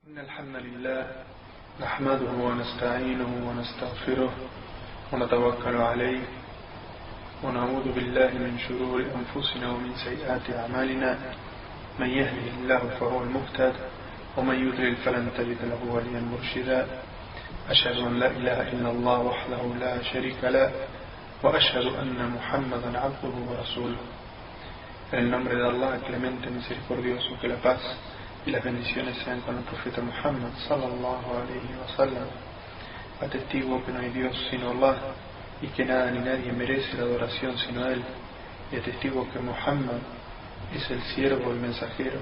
إن الحمد لله نحمده ونستعينه ونستغفره ونتوكل عليه ونعوذ بالله من شرور أنفسنا ومن سيئات أعمالنا. من يهده الله فهو المهتد ومن يضلل فلن تجد له وليا مرشدا. أشهد أن لا إله إلا الله وحده لا شريك له وأشهد أن محمدا عبده ورسوله. En el nombre de Allah, clemente, misericordioso, que la paz y las bendiciones sean con el profeta Muhammad sallallahu alayhi wa sallam. Atestigo que no hay Dios sino Allah y que nada ni nadie merece la adoración sino Él, y atestigo que Muhammad es el siervo, el mensajero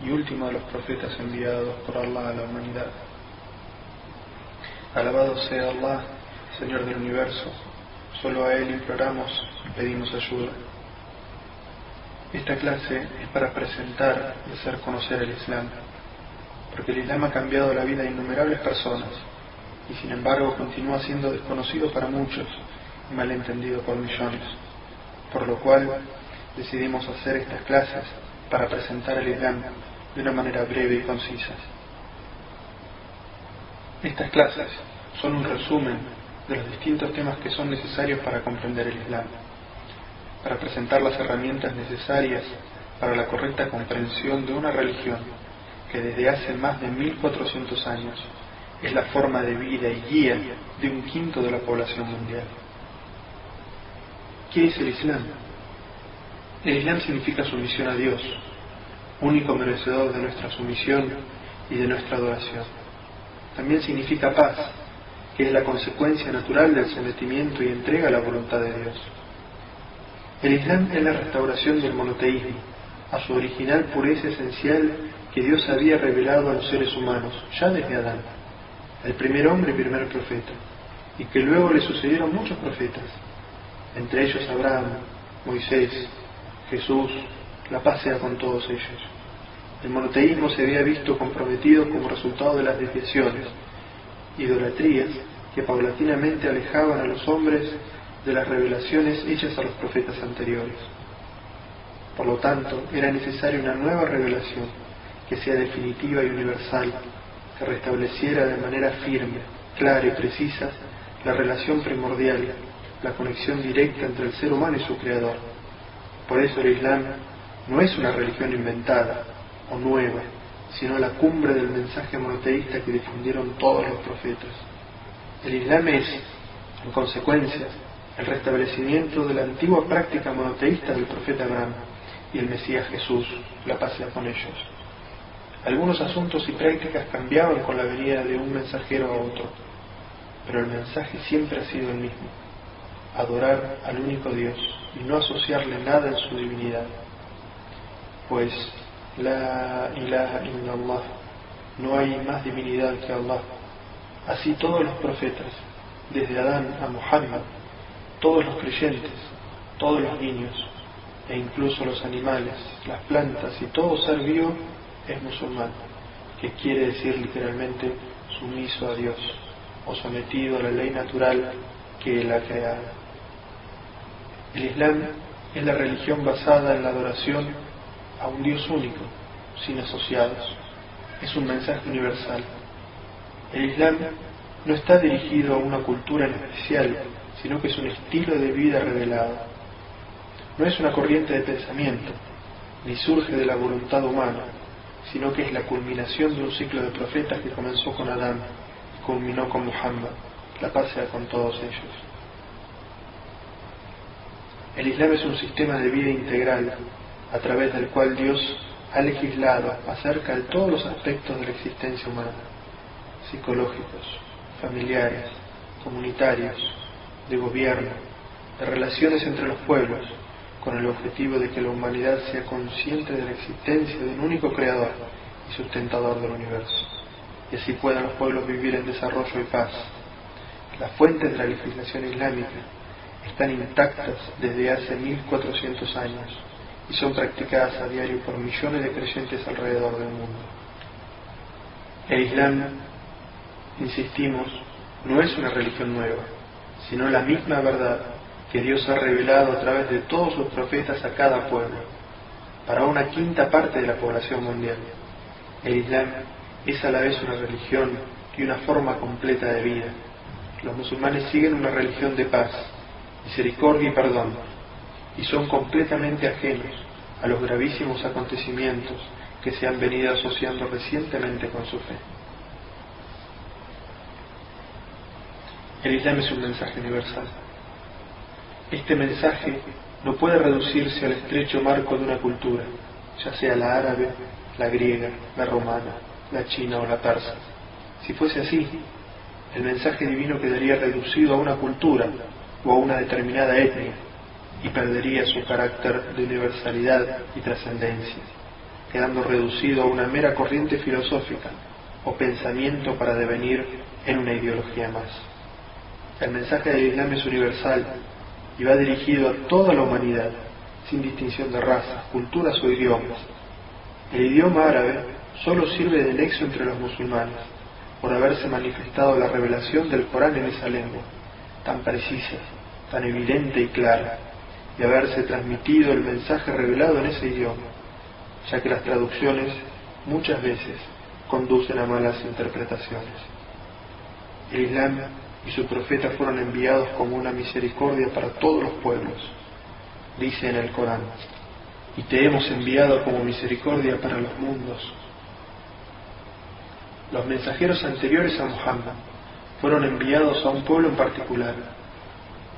y último de los profetas enviados por Allah a la humanidad. Alabado sea Allah, Señor del universo, solo a Él imploramos y pedimos ayuda. Esta clase es para presentar y hacer conocer el Islam, porque el Islam ha cambiado la vida de innumerables personas y sin embargo continúa siendo desconocido para muchos y malentendido por millones, por lo cual decidimos hacer estas clases para presentar el Islam de una manera breve y concisa. Estas clases son un resumen de los distintos temas que son necesarios para comprender el Islam, para presentar las herramientas necesarias para la correcta comprensión de una religión que desde hace más de 1400 años es la forma de vida y guía de un quinto de la población mundial. ¿Qué es el Islam? El Islam significa sumisión a Dios, único merecedor de nuestra sumisión y de nuestra adoración. También significa paz, que es la consecuencia natural del sometimiento y entrega a la voluntad de Dios. El Islam es la restauración del monoteísmo a su original pureza esencial que Dios había revelado a los seres humanos ya desde Adán, el primer hombre y primer profeta, y que luego le sucedieron muchos profetas, entre ellos Abraham, Moisés, Jesús, la paz sea con todos ellos. El monoteísmo se había visto comprometido como resultado de las desviaciones, idolatrías que paulatinamente alejaban a los hombres de las revelaciones hechas a los profetas anteriores. Por lo tanto, era necesaria una nueva revelación que sea definitiva y universal, que restableciera de manera firme, clara y precisa la relación primordial, la conexión directa entre el ser humano y su creador. Por eso el Islam no es una religión inventada o nueva, sino la cumbre del mensaje monoteísta que difundieron todos los profetas. El Islam es, en consecuencia, el restablecimiento de la antigua práctica monoteísta del profeta Abraham y el Mesías Jesús, la paz sea con ellos. Algunos asuntos y prácticas cambiaban con la venida de un mensajero a otro, pero el mensaje siempre ha sido el mismo: adorar al único Dios y no asociarle nada en su divinidad. Pues la ilaha illallah, no hay más divinidad que Allah. Así todos los profetas, desde Adán a Muhammad, todos los creyentes, todos los niños, e incluso los animales, las plantas y todo ser vivo es musulmán, que quiere decir literalmente sumiso a Dios, o sometido a la ley natural que Él ha creado. El Islam es la religión basada en la adoración a un Dios único, sin asociados. Es un mensaje universal. El Islam no está dirigido a una cultura en especial, sino que es un estilo de vida revelado. No es una corriente de pensamiento, ni surge de la voluntad humana, sino que es la culminación de un ciclo de profetas que comenzó con Adán y culminó con Muhammad, la paz sea con todos ellos. El Islam es un sistema de vida integral, a través del cual Dios ha legislado acerca de todos los aspectos de la existencia humana, psicológicos, familiares, comunitarios, de gobierno, de relaciones entre los pueblos, con el objetivo de que la humanidad sea consciente de la existencia de un único creador y sustentador del universo, y así puedan los pueblos vivir en desarrollo y paz. Las fuentes de la legislación islámica están intactas desde hace 1400 años y son practicadas a diario por millones de creyentes alrededor del mundo. El Islam, insistimos, no es una religión nueva, sino la misma verdad que Dios ha revelado a través de todos sus profetas a cada pueblo, para una quinta parte de la población mundial. El Islam es a la vez una religión y una forma completa de vida. Los musulmanes siguen una religión de paz, misericordia y perdón, y son completamente ajenos a los gravísimos acontecimientos que se han venido asociando recientemente con su fe. El Islam es un mensaje universal. Este mensaje no puede reducirse al estrecho marco de una cultura, ya sea la árabe, la griega, la romana, la china o la persa. Si fuese así, el mensaje divino quedaría reducido a una cultura o a una determinada etnia y perdería su carácter de universalidad y trascendencia, quedando reducido a una mera corriente filosófica o pensamiento para devenir en una ideología más. El mensaje del Islam es universal y va dirigido a toda la humanidad, sin distinción de razas, culturas o idiomas. El idioma árabe solo sirve de nexo entre los musulmanes, por haberse manifestado la revelación del Corán en esa lengua, tan precisa, tan evidente y clara, y haberse transmitido el mensaje revelado en ese idioma, ya que las traducciones muchas veces conducen a malas interpretaciones. El Islam y su profeta fueron enviados como una misericordia para todos los pueblos. Dice en el Corán: y te hemos enviado como misericordia para los mundos. Los mensajeros anteriores a Muhammad fueron enviados a un pueblo en particular.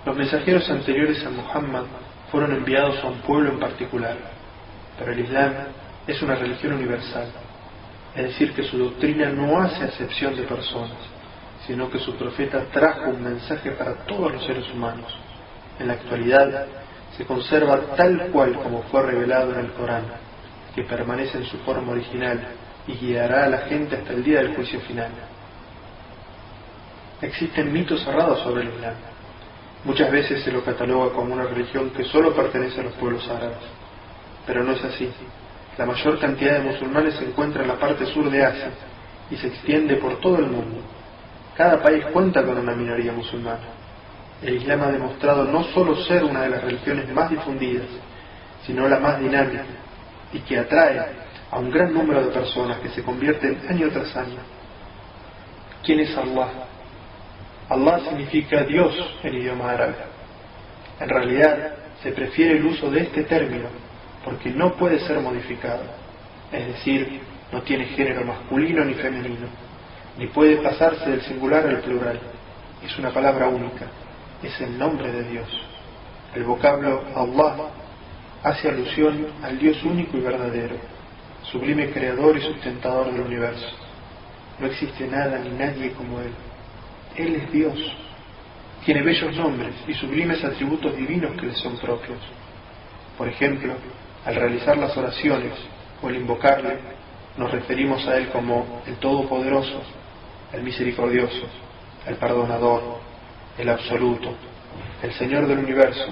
Los mensajeros anteriores a Muhammad fueron enviados a un pueblo en particular. Pero el Islam es una religión universal, es decir, que su doctrina no hace acepción de personas, sino que su profeta trajo un mensaje para todos los seres humanos. En la actualidad se conserva tal cual como fue revelado en el Corán, que permanece en su forma original y guiará a la gente hasta el día del juicio final. Existen mitos cerrados sobre el Islam. Muchas veces se lo cataloga como una religión que solo pertenece a los pueblos árabes, pero no es así. La mayor cantidad de musulmanes se encuentra en la parte sur de Asia y se extiende por todo el mundo. Cada país cuenta con una minoría musulmana. El Islam ha demostrado no solo ser una de las religiones más difundidas, sino la más dinámica, y que atrae a un gran número de personas que se convierten año tras año. ¿Quién es Allah? Allah significa Dios en idioma árabe. En realidad, se prefiere el uso de este término porque no puede ser modificado, es decir, no tiene género masculino ni femenino, ni puede pasarse del singular al plural. Es una palabra única, es el nombre de Dios. El vocablo Allah hace alusión al Dios único y verdadero, sublime creador y sustentador del universo. No existe nada ni nadie como Él. Él es Dios. Tiene bellos nombres y sublimes atributos divinos que le son propios. Por ejemplo, al realizar las oraciones o al invocarle, nos referimos a Él como el Todopoderoso, el Misericordioso, el Perdonador, el Absoluto, el Señor del Universo,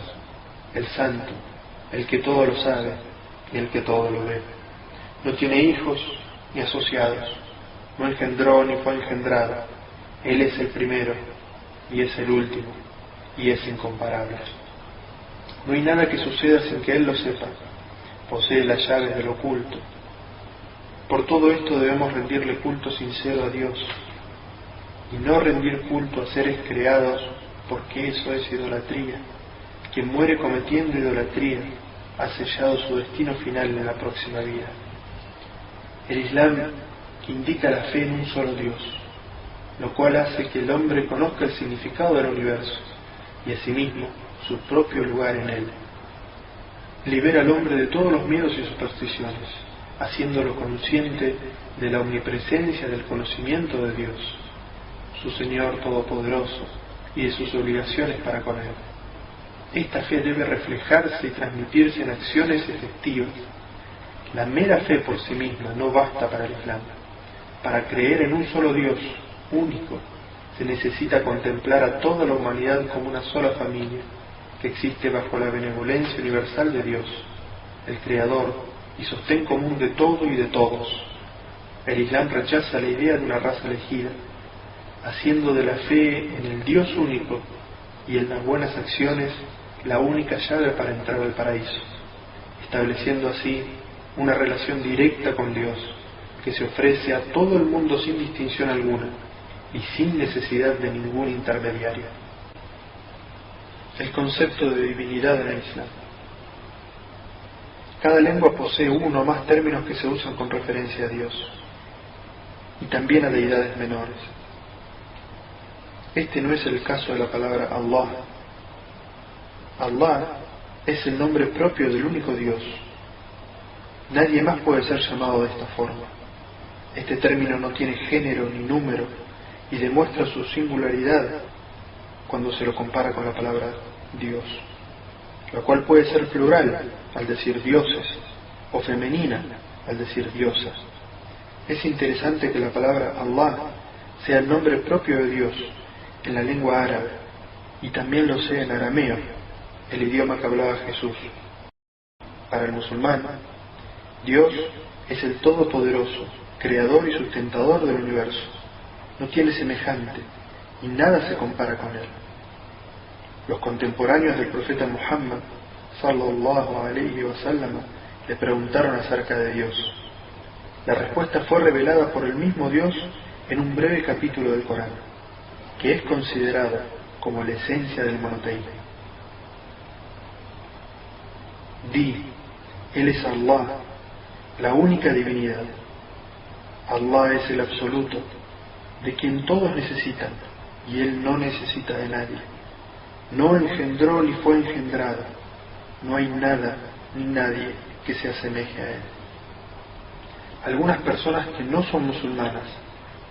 el Santo, el que todo lo sabe y el que todo lo ve. No tiene hijos ni asociados, no engendró ni fue engendrado. Él es el primero y es el último y es incomparable. No hay nada que suceda sin que Él lo sepa. Posee las llaves del oculto. Por todo esto debemos rendirle culto sincero a Dios y no rendir culto a seres creados, porque eso es idolatría. Quien muere cometiendo idolatría ha sellado su destino final en la próxima vida. El Islam indica la fe en un solo Dios, lo cual hace que el hombre conozca el significado del universo y asimismo su propio lugar en él. Libera al hombre de todos los miedos y supersticiones, haciéndolo consciente de la omnipresencia del conocimiento de Dios, su Señor Todopoderoso, y de sus obligaciones para con Él. Esta fe debe reflejarse y transmitirse en acciones efectivas. La mera fe por sí misma no basta para el Islam. Para creer en un solo Dios, único, se necesita contemplar a toda la humanidad como una sola familia, que existe bajo la benevolencia universal de Dios, el Creador y sostén común de todo y de todos. El Islam rechaza la idea de una raza elegida, haciendo de la fe en el Dios único y en las buenas acciones la única llave para entrar al paraíso, estableciendo así una relación directa con Dios, que se ofrece a todo el mundo sin distinción alguna y sin necesidad de ningún intermediario. El concepto de divinidad en el Islam. Cada lengua posee uno o más términos que se usan con referencia a Dios y también a deidades menores. Este no es el caso de la palabra Allah. Allah es el nombre propio del único Dios. Nadie más puede ser llamado de esta forma. Este término no tiene género ni número y demuestra su singularidad cuando se lo compara con la palabra Dios, la cual puede ser plural al decir dioses o femenina al decir diosas. Es interesante que la palabra Allah sea el nombre propio de Dios en la lengua árabe y también lo sea en arameo, el idioma que hablaba Jesús. Para el musulmán, Dios es el Todopoderoso, creador y sustentador del universo. No tiene semejante y nada se compara con él. Los contemporáneos del profeta Muhammad sallallahu alayhi wa sallam le preguntaron acerca de Dios. La respuesta fue revelada por el mismo Dios en un breve capítulo del Corán, que es considerado como la esencia del monoteísmo. Di, Él es Allah, la única divinidad. Allah es el absoluto, de quien todos necesitan, y Él no necesita de nadie. No engendró ni fue engendrado. No hay nada ni nadie que se asemeje a Él. Algunas personas que no son musulmanas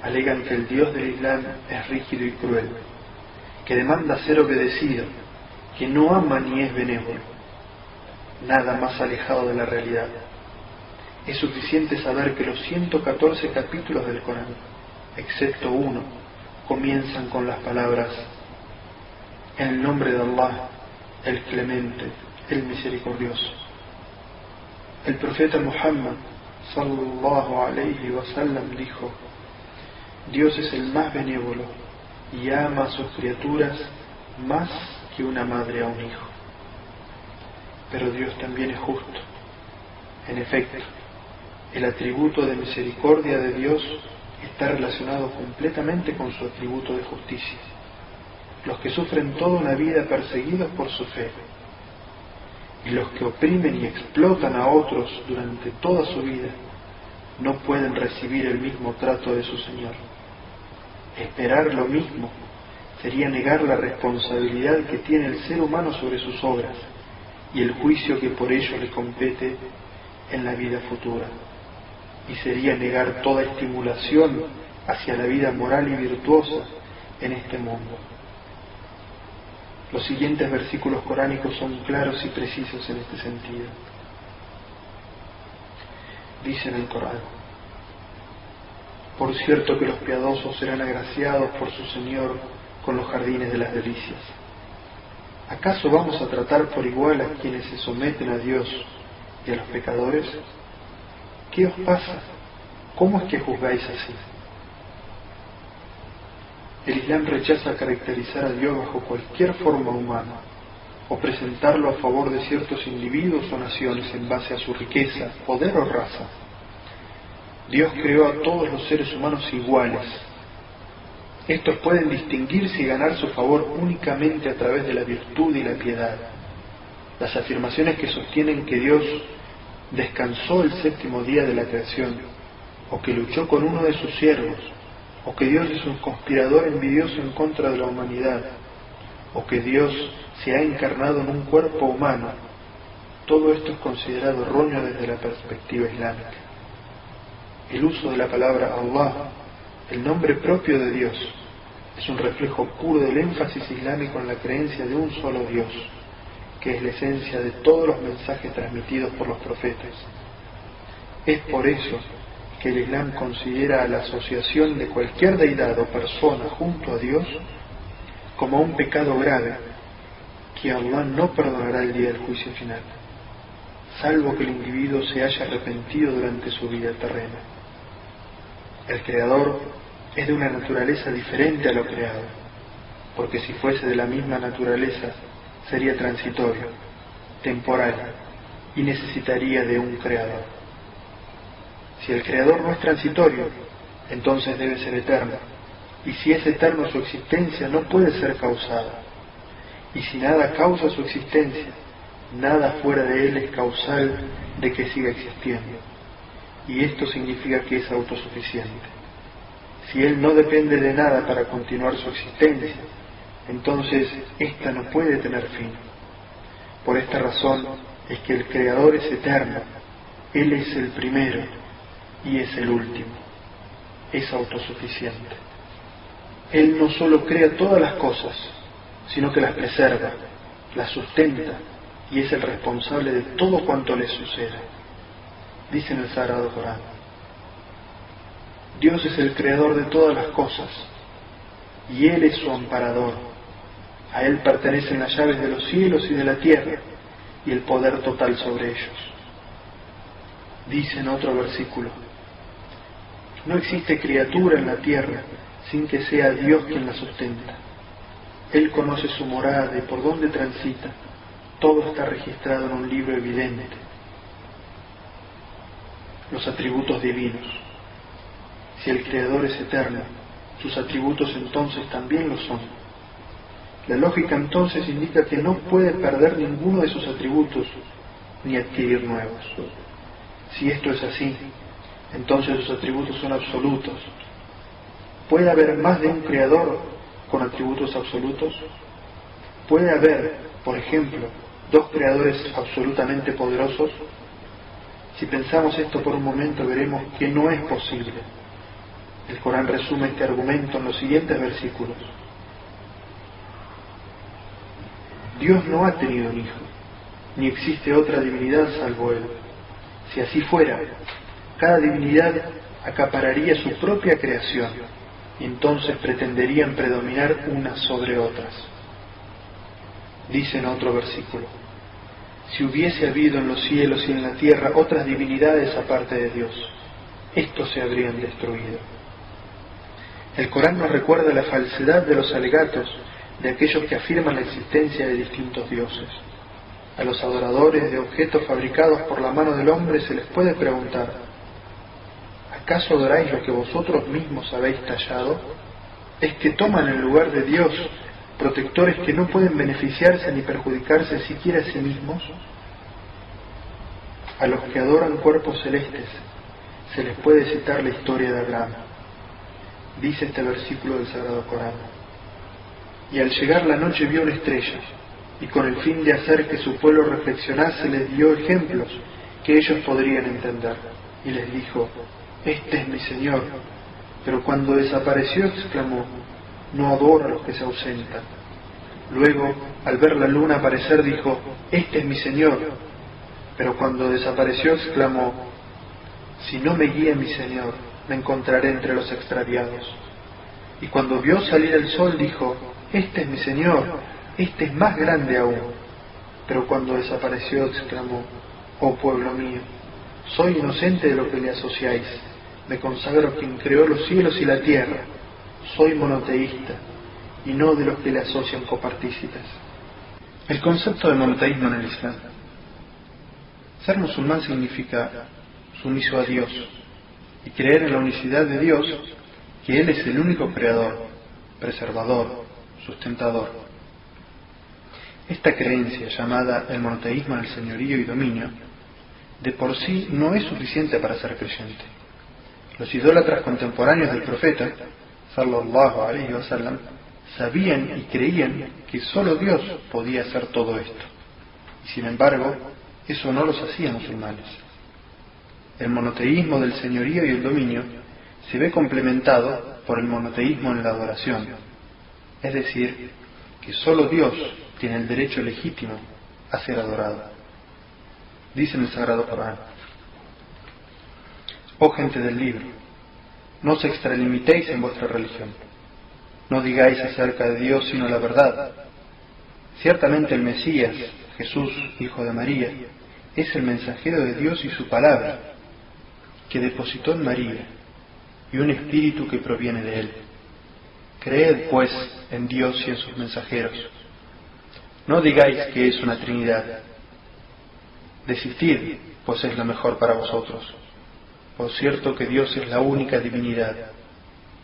alegan que el Dios del Islam es rígido y cruel, que demanda ser obedecido, que no ama ni es benévolo. Nada más alejado de la realidad. Es suficiente saber que los 114 capítulos del Corán, excepto uno, comienzan con las palabras: en el nombre de Allah, el Clemente, el Misericordioso. El profeta Muhammad sallallahu alayhi wa sallam dijo: Dios es el más benévolo y ama a sus criaturas más que una madre a un hijo. Pero Dios también es justo. En efecto, el atributo de misericordia de Dios está relacionado completamente con su atributo de justicia. Los que sufren toda una vida perseguidos por su fe y los que oprimen y explotan a otros durante toda su vida no pueden recibir el mismo trato de su Señor. Esperar lo mismo sería negar la responsabilidad que tiene el ser humano sobre sus obras y el juicio que por ello le compete en la vida futura, y sería negar toda estimulación hacia la vida moral y virtuosa en este mundo. Los siguientes versículos coránicos son claros y precisos en este sentido. Dice en el Corán: por cierto que los piadosos serán agraciados por su Señor con los jardines de las delicias. ¿Acaso vamos a tratar por igual a quienes se someten a Dios y a los pecadores? ¿Qué os pasa? ¿Cómo es que juzgáis así? El Islam rechaza caracterizar a Dios bajo cualquier forma humana o presentarlo a favor de ciertos individuos o naciones en base a su riqueza, poder o raza. Dios creó a todos los seres humanos iguales. Estos pueden distinguirse y ganar su favor únicamente a través de la virtud y la piedad. Las afirmaciones que sostienen que Dios descansó el séptimo día de la creación, o que luchó con uno de sus siervos, o que Dios es un conspirador envidioso en contra de la humanidad, o que Dios se ha encarnado en un cuerpo humano, todo esto es considerado erróneo desde la perspectiva islámica. El uso de la palabra Allah, el nombre propio de Dios, es un reflejo puro del énfasis islámico en la creencia de un solo Dios, que es la esencia de todos los mensajes transmitidos por los profetas. Es por eso que el Islam considera a la asociación de cualquier deidad o persona junto a Dios como un pecado grave que Allah no perdonará el día del juicio final, salvo que el individuo se haya arrepentido durante su vida terrena. El Creador es de una naturaleza diferente a lo creado, porque si fuese de la misma naturaleza sería transitorio, temporal y necesitaría de un Creador. Si el Creador no es transitorio, entonces debe ser eterno. Y si es eterno, su existencia no puede ser causada. Y si nada causa su existencia, nada fuera de él es causal de que siga existiendo. Y esto significa que es autosuficiente. Si él no depende de nada para continuar su existencia, entonces ésta no puede tener fin. Por esta razón es que el Creador es eterno, Él es el primero y es el último, es autosuficiente. Él no solo crea todas las cosas, sino que las preserva, las sustenta y es el responsable de todo cuanto le sucede. Dice en el Sagrado Corán: Dios es el creador de todas las cosas y Él es su amparador. A Él pertenecen las llaves de los cielos y de la tierra y el poder total sobre ellos. Dice en otro versículo: no existe criatura en la tierra sin que sea Dios quien la sustenta. Él conoce su morada y por dónde transita. Todo está registrado en un libro evidente. Los atributos divinos. Si el Creador es eterno, sus atributos entonces también lo son. La lógica entonces indica que no puede perder ninguno de sus atributos ni adquirir nuevos. Si esto es así, entonces sus atributos son absolutos. ¿Puede haber más de un creador con atributos absolutos? ¿Puede haber, por ejemplo, dos creadores absolutamente poderosos? Si pensamos esto por un momento, veremos que no es posible. El Corán resume este argumento en los siguientes versículos. Dios no ha tenido un hijo, ni existe otra divinidad salvo Él. Si así fuera, cada divinidad acapararía su propia creación, y entonces pretenderían predominar unas sobre otras. Dice en otro versículo: si hubiese habido en los cielos y en la tierra otras divinidades aparte de Dios, estos se habrían destruido. El Corán nos recuerda la falsedad de los alegatos de aquellos que afirman la existencia de distintos dioses. A los adoradores de objetos fabricados por la mano del hombre se les puede preguntar: ¿acaso adoráis lo que vosotros mismos habéis tallado? ¿Es que toman el lugar de Dios protectores que no pueden beneficiarse ni perjudicarse siquiera a sí mismos? A los que adoran cuerpos celestes se les puede citar la historia de Abraham. Dice este versículo del Sagrado Corán: y al llegar la noche vio una estrella, y con el fin de hacer que su pueblo reflexionase les dio ejemplos que ellos podrían entender, y les dijo: este es mi Señor. Pero cuando desapareció exclamó: no adoro a los que se ausentan. Luego, al ver la luna aparecer, dijo: este es mi Señor. Pero cuando desapareció exclamó: si no me guía mi Señor, me encontraré entre los extraviados. Y cuando vio salir el sol dijo: este es mi Señor, este es más grande aún. Pero cuando desapareció exclamó: oh pueblo mío, soy inocente de lo que le asociáis, me consagro a quien creó los cielos y la tierra, soy monoteísta y no de los que le asocian copartícipes. El concepto de monoteísmo en el Islam. Ser musulmán significa sumiso a Dios y creer en la unicidad de Dios, que Él es el único creador, preservador, sustentador. Esta creencia, llamada el monoteísmo en el señorío y dominio, de por sí no es suficiente para ser creyente. Los idólatras contemporáneos del profeta, sallallahu alaihi wasallam, sabían y creían que solo Dios podía hacer todo esto, y sin embargo, eso no los hacía musulmanes. El monoteísmo del señorío y el dominio se ve complementado por el monoteísmo en la adoración, es decir, que solo Dios tiene el derecho legítimo a ser adorado. Dice en el Sagrado Corán: oh gente del libro, no os extralimitéis en vuestra religión, no digáis acerca de Dios sino la verdad. Ciertamente el Mesías, Jesús, hijo de María, es el mensajero de Dios y su palabra, que depositó en María, y un espíritu que proviene de Él. Creed, pues, en Dios y en sus mensajeros. No digáis que es una Trinidad. Desistid, pues es lo mejor para vosotros. Por cierto que Dios es la única divinidad,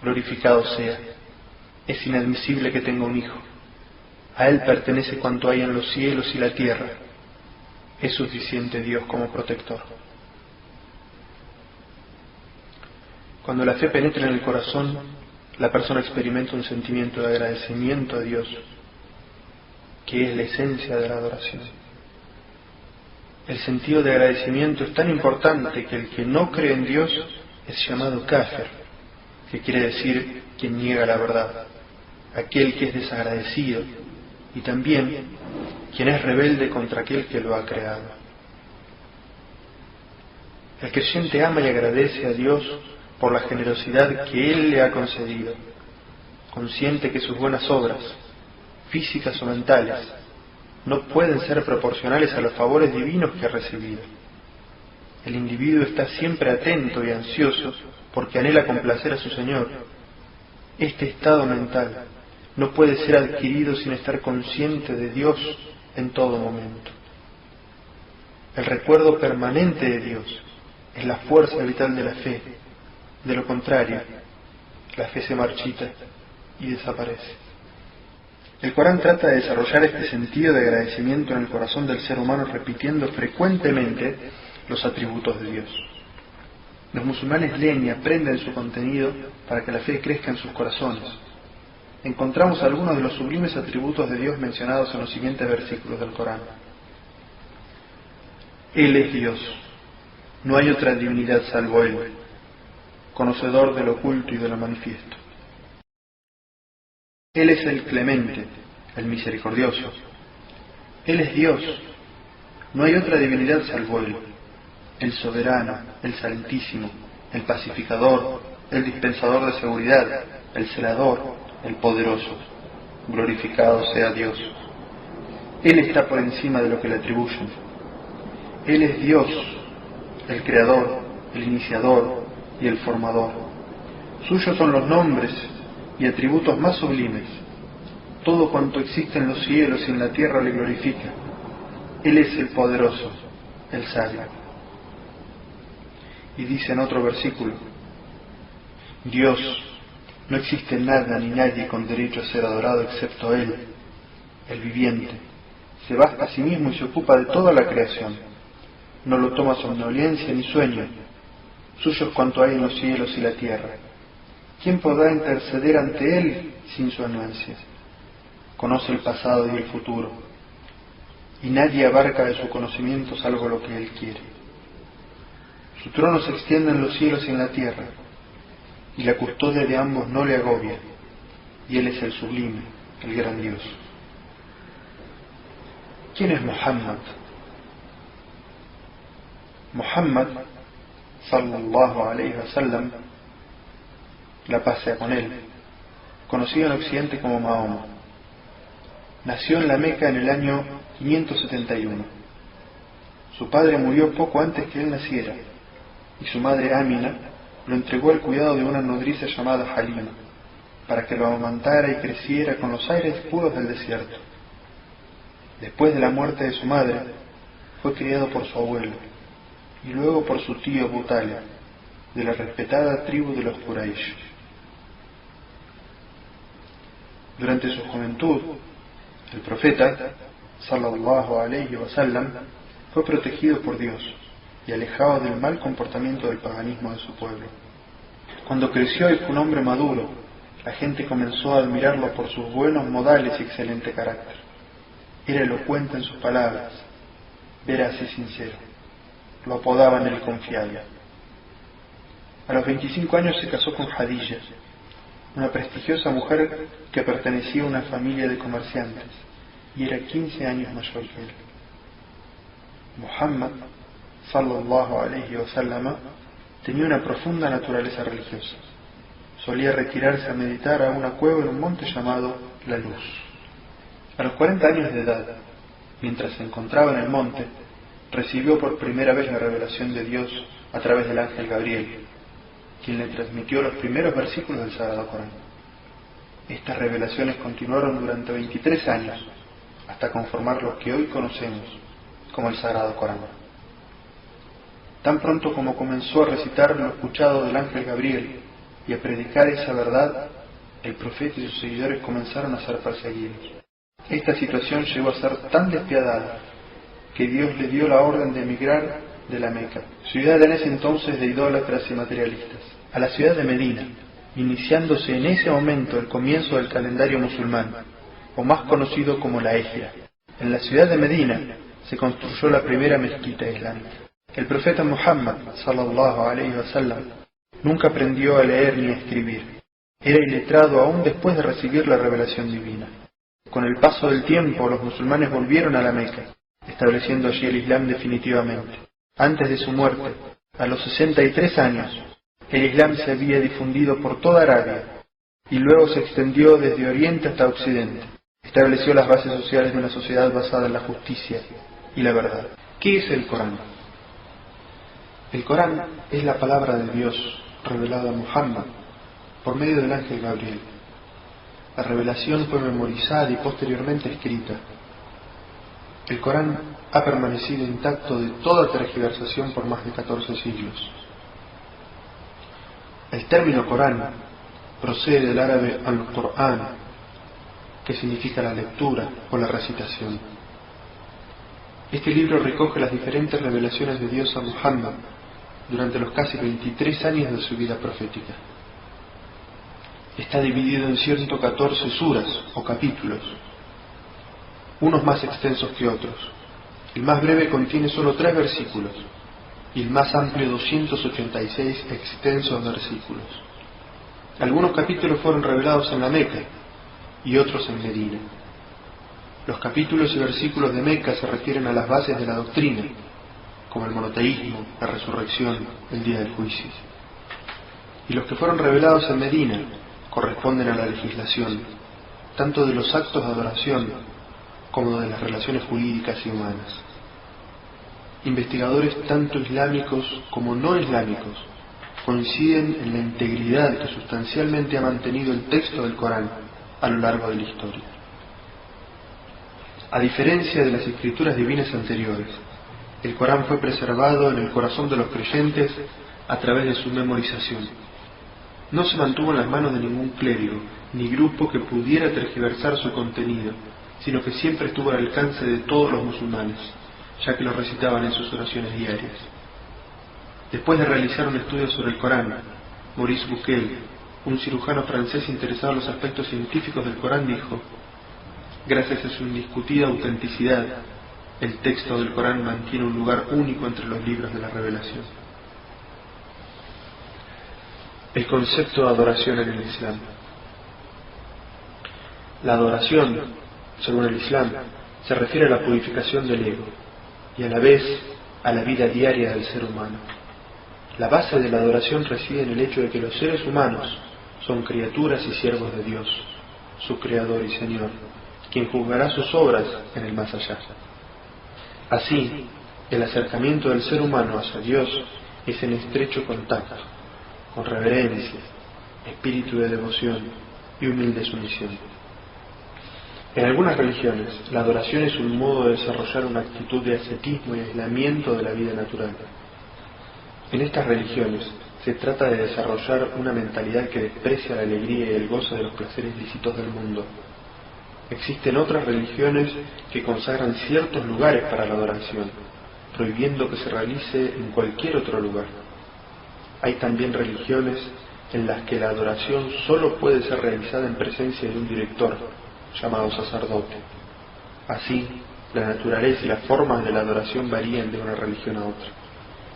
glorificado sea. Es inadmisible que tenga un hijo. A Él pertenece cuanto hay en los cielos y la tierra. Es suficiente Dios como protector. Cuando la fe penetra en el corazón, la persona experimenta un sentimiento de agradecimiento a Dios, que es la esencia de la adoración. El sentido de agradecimiento es tan importante que el que no cree en Dios es llamado kafir, que quiere decir quien niega la verdad, aquel que es desagradecido y también quien es rebelde contra aquel que lo ha creado. El creyente ama y agradece a Dios por la generosidad que Él le ha concedido, consciente que sus buenas obras, físicas o mentales, no pueden ser proporcionales a los favores divinos que ha recibido. El individuo está siempre atento y ansioso porque anhela complacer a su Señor. Este estado mental no puede ser adquirido sin estar consciente de Dios en todo momento. El recuerdo permanente de Dios es la fuerza vital de la fe. De lo contrario, la fe se marchita y desaparece. El Corán trata de desarrollar este sentido de agradecimiento en el corazón del ser humano repitiendo frecuentemente los atributos de Dios. Los musulmanes leen y aprenden su contenido para que la fe crezca en sus corazones. Encontramos algunos de los sublimes atributos de Dios mencionados en los siguientes versículos del Corán. Él es Dios, no hay otra divinidad salvo Él, conocedor de lo oculto y de lo manifiesto. Él es el clemente, el misericordioso. Él es Dios, no hay otra divinidad salvo Él, el soberano, el santísimo, el pacificador, el dispensador de seguridad, el celador, el poderoso. Glorificado sea Dios. Él está por encima de lo que le atribuyen. Él es Dios, el creador, el iniciador y el formador. Suyos son los nombres y atributos más sublimes. Todo cuanto existe en los cielos y en la tierra le glorifica. Él es el poderoso, el sabio. Y dice en otro versículo, Dios, no existe nada ni nadie con derecho a ser adorado excepto Él, el viviente. Se basta a sí mismo y se ocupa de toda la creación. No lo toma somnolencia ni sueño. Suyo es cuanto hay en los cielos y la tierra. ¿Quién podrá interceder ante Él sin su anuencia? Conoce el pasado y el futuro, y nadie abarca de su conocimiento salvo lo que Él quiere. Su trono se extiende en los cielos y en la tierra, y la custodia de ambos no le agobia, y Él es el sublime, el grandioso. ¿Quién es Muhammad? Muhammad, sallallahu alayhi wa sallam, la paz sea con él, conocido en Occidente como Mahoma. Nació en la Meca en el año 571. Su padre murió poco antes que él naciera, y su madre Amina lo entregó al cuidado de una nodriza llamada Halima, para que lo amamantara y creciera con los aires puros del desierto. Después de la muerte de su madre, fue criado por su abuelo, y luego por su tío Abu Talib, de la respetada tribu de los Quraysh. Durante su juventud, el profeta, sallallahu alayhi wa sallam, fue protegido por Dios y alejado del mal comportamiento del paganismo de su pueblo. Cuando creció y fue un hombre maduro, la gente comenzó a admirarlo por sus buenos modales y excelente carácter. Era elocuente en sus palabras, veraz y sincero. Lo apodaban el confiable. A los 25 años se casó con Hadilla, una prestigiosa mujer que pertenecía a una familia de comerciantes y era 15 años mayor que él. Muhammad, sallallahu alayhi wa sallam, tenía una profunda naturaleza religiosa. Solía retirarse a meditar a una cueva en un monte llamado La Luz. A los 40 años de edad, mientras se encontraba en el monte, recibió por primera vez la revelación de Dios a través del ángel Gabriel, quien le transmitió los primeros versículos del Sagrado Corán. Estas revelaciones continuaron durante 23 años, hasta hasta conformar lo que hoy conocemos como el Sagrado Corán. Tan pronto como comenzó a recitar lo escuchado del ángel Gabriel y a predicar esa verdad, el profeta y sus seguidores comenzaron a ser perseguidos. Esta situación llegó a ser tan despiadada que Dios le dio la orden de emigrar de la Meca, ciudad en ese entonces de idólatras y materialistas, a la ciudad de Medina, iniciándose en ese momento el comienzo del calendario musulmán, o más conocido como la Hijra. En la ciudad de Medina se construyó la primera mezquita islámica. El profeta Muhammad sallallahu alaihi wasallam nunca aprendió a leer ni a escribir. Era iletrado aún después de recibir la revelación divina. Con el paso del tiempo, los musulmanes volvieron a la Meca, estableciendo allí el Islam definitivamente. Antes de su muerte, a los 63 años, el Islam se había difundido por toda Arabia y luego se extendió desde Oriente hasta Occidente. Estableció las bases sociales de una sociedad basada en la justicia y la verdad. ¿Qué es el Corán? El Corán es la palabra de Dios revelada a Muhammad por medio del ángel Gabriel. La revelación fue memorizada y posteriormente escrita. El Corán ha permanecido intacto de toda tergiversación por más de 14 siglos. El término Corán procede del árabe al-Qur'an, que significa la lectura o la recitación. Este libro recoge las diferentes revelaciones de Dios a Muhammad durante los casi 23 años de su vida profética. Está dividido en 114 suras o capítulos, unos más extensos que otros. El más breve contiene solo 3 versículos y el más amplio 286 extensos versículos. Algunos capítulos fueron revelados en la Meca y otros en Medina. Los capítulos y versículos de Meca se refieren a las bases de la doctrina, como el monoteísmo, la resurrección, el día del juicio. Y los que fueron revelados en Medina corresponden a la legislación, tanto de los actos de adoración como de las relaciones jurídicas y humanas. Investigadores tanto islámicos como no islámicos coinciden en la integridad que sustancialmente ha mantenido el texto del Corán a lo largo de la historia. A diferencia de las escrituras divinas anteriores, el Corán fue preservado en el corazón de los creyentes a través de su memorización. No se mantuvo en las manos de ningún clérigo ni grupo que pudiera tergiversar su contenido, sino que siempre estuvo al alcance de todos los musulmanes, ya que lo recitaban en sus oraciones diarias. Después de realizar un estudio sobre el Corán, Maurice Bucaille, un cirujano francés interesado en los aspectos científicos del Corán, dijo: gracias a su indiscutida autenticidad, el texto del Corán mantiene un lugar único entre los libros de la revelación. El concepto de adoración en el Islam. La adoración, según el Islam, se refiere a la purificación del ego y a la vez a la vida diaria del ser humano. La base de la adoración reside en el hecho de que los seres humanos son criaturas y siervos de Dios, su Creador y Señor, quien juzgará sus obras en el más allá. Así, el acercamiento del ser humano hacia Dios es en estrecho contacto, con reverencia, espíritu de devoción y humilde sumisión. En algunas religiones, la adoración es un modo de desarrollar una actitud de ascetismo y aislamiento de la vida natural. En estas religiones se trata de desarrollar una mentalidad que desprecia la alegría y el gozo de los placeres lícitos del mundo. Existen otras religiones que consagran ciertos lugares para la adoración, prohibiendo que se realice en cualquier otro lugar. Hay también religiones en las que la adoración solo puede ser realizada en presencia de un director, llamado sacerdote. Así, la naturaleza y las formas de la adoración varían de una religión a otra.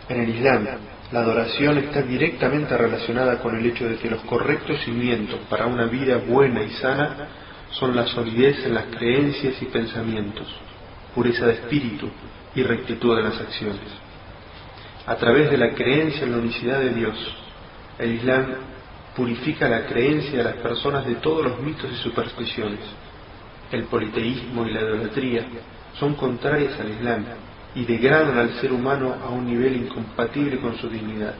En el Islam, la adoración está directamente relacionada con el hecho de que los correctos cimientos para una vida buena y sana son la solidez en las creencias y pensamientos, pureza de espíritu y rectitud en las acciones. A través de la creencia en la unicidad de Dios, el Islam purifica la creencia de las personas de todos los mitos y supersticiones. El politeísmo y la idolatría son contrarias al Islam y degradan al ser humano a un nivel incompatible con su dignidad.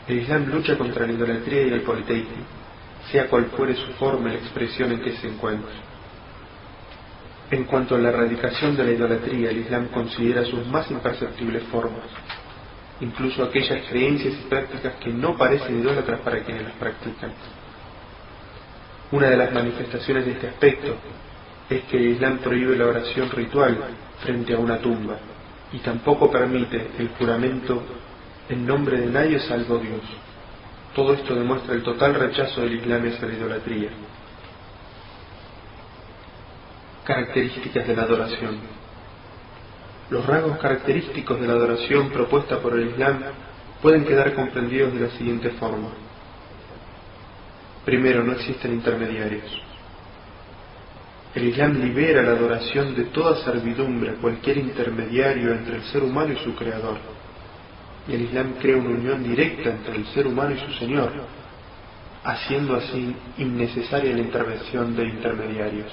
El Islam lucha contra la idolatría y el politeísmo, sea cual fuere su forma y la expresión en que se encuentre. En cuanto a la erradicación de la idolatría, el Islam considera sus más imperceptibles formas. incluso aquellas creencias y prácticas que no parecen idólatras para quienes las practican. Una de las manifestaciones de este aspecto es que el Islam prohíbe la oración ritual frente a una tumba y tampoco permite el juramento en nombre de nadie salvo Dios. Todo esto demuestra el total rechazo del Islam hacia la idolatría. Características de la adoración. Los rasgos característicos de la adoración propuesta por el Islam pueden quedar comprendidos de la siguiente forma. Primero, no existen intermediarios. El Islam libera la adoración de toda servidumbre a cualquier intermediario entre el ser humano y su Creador. Y el Islam crea una unión directa entre el ser humano y su Señor, haciendo así innecesaria la intervención de intermediarios.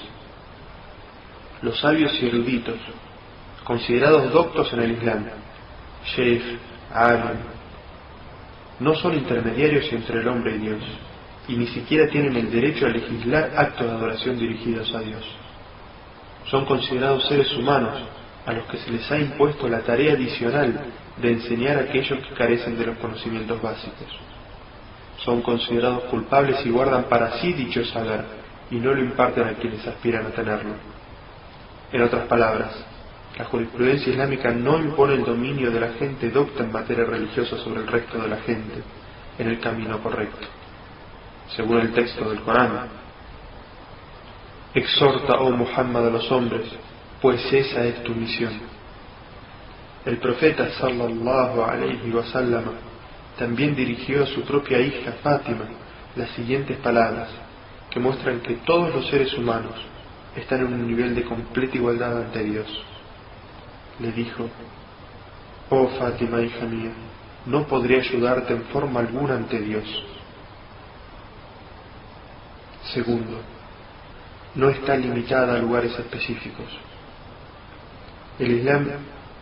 Los sabios y eruditos, considerados doctos en el Islam, sheikh, alim, no son intermediarios entre el hombre y Dios, y ni siquiera tienen el derecho a legislar actos de adoración dirigidos a Dios. Son considerados seres humanos a los que se les ha impuesto la tarea adicional de enseñar a aquellos que carecen de los conocimientos básicos. Son considerados culpables y guardan para sí dicho saber, y no lo imparten a quienes aspiran a tenerlo. En otras palabras, la jurisprudencia islámica no impone el dominio de la gente docta en materia religiosa sobre el resto de la gente en el camino correcto. Según el texto del Corán, exhorta, oh Muhammad, a los hombres, pues esa es tu misión. El profeta sallallahu alayhi wa sallam también dirigió a su propia hija Fátima las siguientes palabras, que muestran que todos los seres humanos están en un nivel de completa igualdad ante Dios. Le dijo: oh Fátima, hija mía, no podré ayudarte en forma alguna ante Dios. Segundo, no está limitada a lugares específicos. El Islam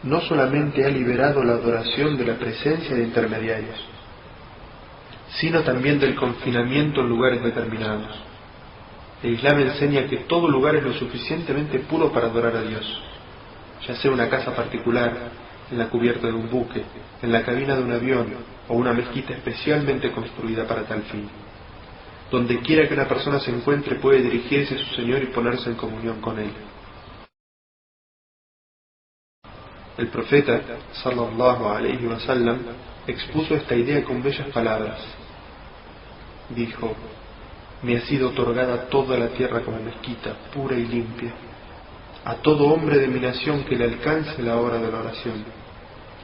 no solamente ha liberado la adoración de la presencia de intermediarios, sino también del confinamiento en lugares determinados. El Islam enseña que todo lugar es lo suficientemente puro para adorar a Dios, ya sea una casa particular, en la cubierta de un buque, en la cabina de un avión o una mezquita especialmente construida para tal fin. Donde quiera que una persona se encuentre puede dirigirse a su Señor y ponerse en comunión con Él. El profeta, sallallahu alayhi wa sallam, expuso esta idea con bellas palabras. Dijo: me ha sido otorgada toda la tierra como mezquita, pura y limpia, a todo hombre de mi nación que le alcance la hora de la oración,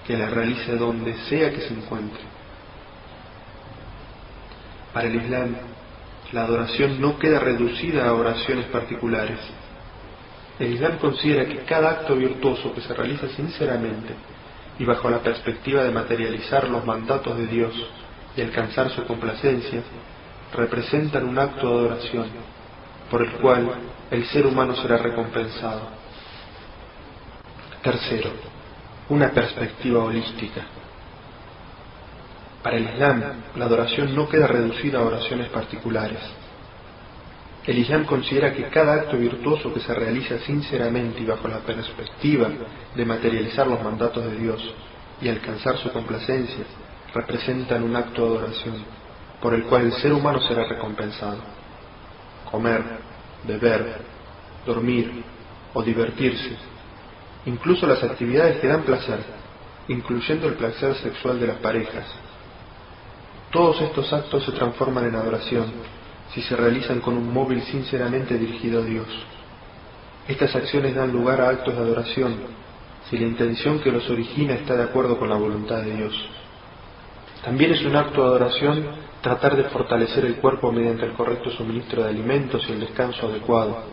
que la realice donde sea que se encuentre. Para el Islam, la adoración no queda reducida a oraciones particulares. El Islam considera que cada acto virtuoso que se realiza sinceramente y bajo la perspectiva de materializar los mandatos de Dios y alcanzar su complacencia, representan un acto de adoración por el cual el ser humano será recompensado. Tercero, una perspectiva holística. Para el Islam, la adoración no queda reducida a oraciones particulares. El Islam considera que cada acto virtuoso que se realiza sinceramente y bajo la perspectiva de materializar los mandatos de Dios y alcanzar su complacencia, representan un acto de adoración por el cual el ser humano será recompensado. Comer, beber, dormir o divertirse, incluso las actividades que dan placer, incluyendo el placer sexual de las parejas. Todos estos actos se transforman en adoración si se realizan con un móvil sinceramente dirigido a Dios. Estas acciones dan lugar a actos de adoración si la intención que los origina está de acuerdo con la voluntad de Dios. También es un acto de adoración tratar de fortalecer el cuerpo mediante el correcto suministro de alimentos y el descanso adecuado,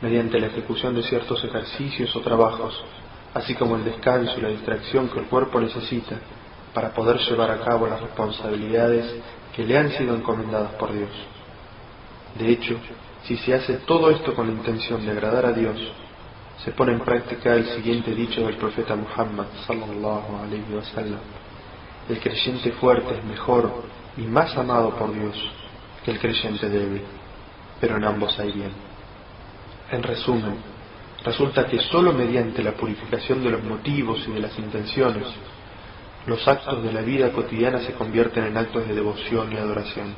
mediante la ejecución de ciertos ejercicios o trabajos, así como el descanso y la distracción que el cuerpo necesita para poder llevar a cabo las responsabilidades que le han sido encomendadas por Dios. De hecho, si se hace todo esto con la intención de agradar a Dios, se pone en práctica el siguiente dicho del profeta Muhammad sallallahu alayhi wa sallam: el creyente fuerte es mejor y más amado por Dios que el creyente débil, pero en ambos hay bien. En resumen, resulta que solo mediante la purificación de los motivos y de las intenciones, los actos de la vida cotidiana se convierten en actos de devoción y adoración.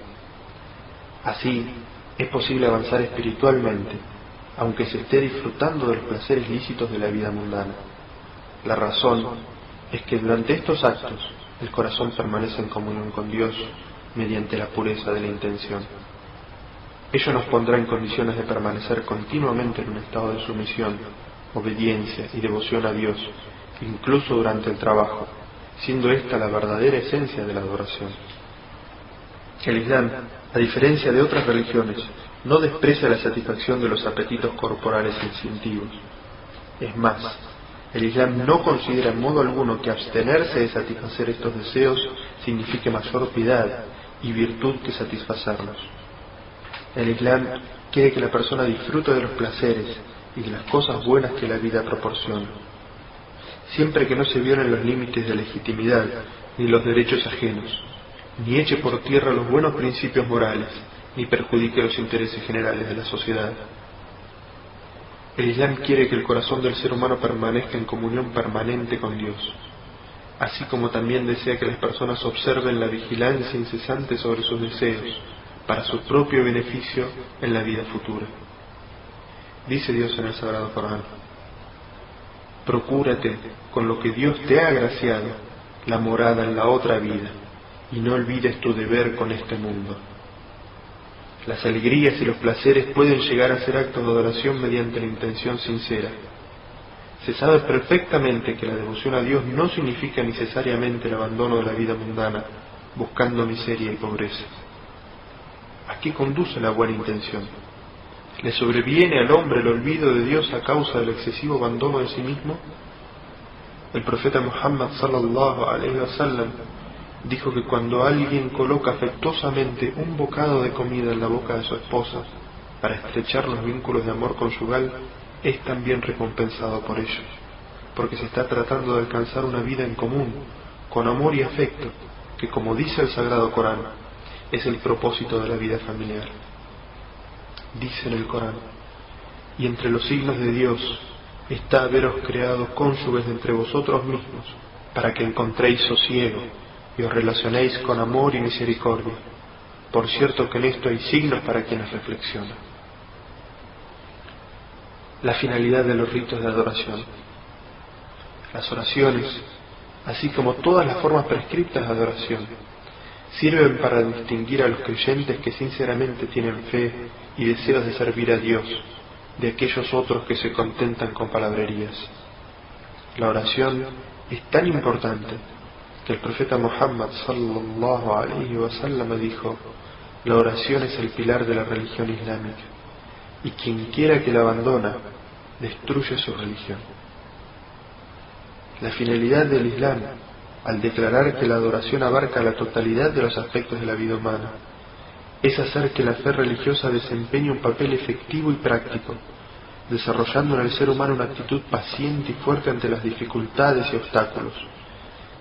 Así, es posible avanzar espiritualmente, aunque se esté disfrutando de los placeres lícitos de la vida mundana. La razón es que durante estos actos el corazón permanece en comunión con Dios mediante la pureza de la intención. Ello nos pondrá en condiciones de permanecer continuamente en un estado de sumisión, obediencia y devoción a Dios, incluso durante el trabajo, siendo esta la verdadera esencia de la adoración. El Islam, a diferencia de otras religiones, no desprecia la satisfacción de los apetitos corporales instintivos. Es más, el Islam no considera en modo alguno que abstenerse de satisfacer estos deseos signifique mayor piedad y virtud que satisfacerlos. El Islam quiere que la persona disfrute de los placeres y de las cosas buenas que la vida proporciona, siempre que no se violen los límites de legitimidad ni los derechos ajenos, ni eche por tierra los buenos principios morales, ni perjudique los intereses generales de la sociedad. El Islam quiere que el corazón del ser humano permanezca en comunión permanente con Dios, así como también desea que las personas observen la vigilancia incesante sobre sus deseos, para su propio beneficio en la vida futura. Dice Dios en el Sagrado Corán: procúrate con lo que Dios te ha agraciado la morada en la otra vida, y no olvides tu deber con este mundo. Las alegrías y los placeres pueden llegar a ser actos de adoración mediante la intención sincera. Se sabe perfectamente que la devoción a Dios no significa necesariamente el abandono de la vida mundana, buscando miseria y pobreza. ¿A qué conduce la buena intención? ¿Le sobreviene al hombre el olvido de Dios a causa del excesivo abandono de sí mismo? El profeta Muhammad sallallahu alaihi wasallam dijo que cuando alguien coloca afectuosamente un bocado de comida en la boca de su esposa para estrechar los vínculos de amor conyugal, es también recompensado por ello, porque se está tratando de alcanzar una vida en común, con amor y afecto, que, como dice el Sagrado Corán, es el propósito de la vida familiar. Dice en el Corán: y entre los signos de Dios está haberos creado cónyuges de entre vosotros mismos, para que encontréis sosiego y os relacionéis con amor y misericordia. Por cierto que en esto hay signos para quienes reflexionan. La finalidad de los ritos de adoración. Las oraciones, así como todas las formas prescriptas de adoración, sirven para distinguir a los creyentes que sinceramente tienen fe y deseos de servir a Dios de aquellos otros que se contentan con palabrerías. La oración es tan importante que el profeta Muhammad sallallahu alaihi wasallam dijo: la oración es el pilar de la religión islámica, y quien quiera que la abandona destruye su religión. La finalidad del Islam, al declarar que la adoración abarca la totalidad de los aspectos de la vida humana, es hacer que la fe religiosa desempeñe un papel efectivo y práctico, desarrollando en el ser humano una actitud paciente y fuerte ante las dificultades y obstáculos,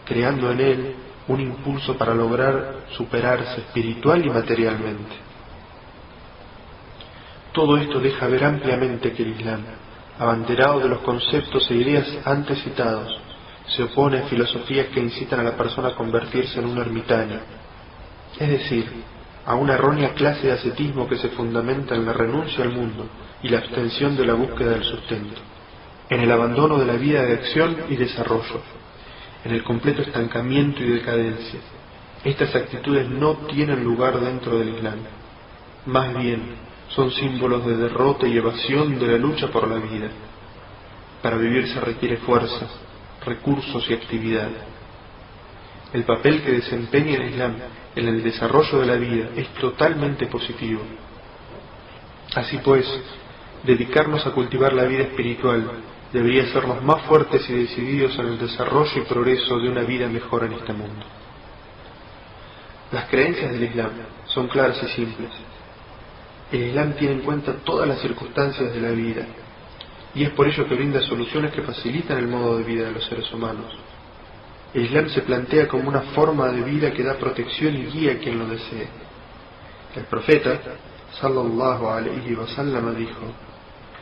creando en él un impulso para lograr superarse espiritual y materialmente. Todo esto deja ver ampliamente que el Islam, abanderado de los conceptos e ideas antes citados, se opone a filosofías que incitan a la persona a convertirse en un ermitaño, es decir, a una errónea clase de ascetismo que se fundamenta en la renuncia al mundo y la abstención de la búsqueda del sustento, en el abandono de la vida de acción y desarrollo, en el completo estancamiento y decadencia. Estas actitudes no tienen lugar dentro del Islam, más bien son símbolos de derrota y evasión de la lucha por la vida. Para vivir se requiere fuerza, recursos y actividad. El papel que desempeña el Islam en el desarrollo de la vida es totalmente positivo. Así pues, dedicarnos a cultivar la vida espiritual debería hacernos más fuertes y decididos en el desarrollo y progreso de una vida mejor en este mundo. Las creencias del Islam son claras y simples. El Islam tiene en cuenta todas las circunstancias de la vida, y es por ello que brinda soluciones que facilitan el modo de vida de los seres humanos. El Islam se plantea como una forma de vida que da protección y guía a quien lo desee. El profeta, sallallahu alaihi wasallam, dijo: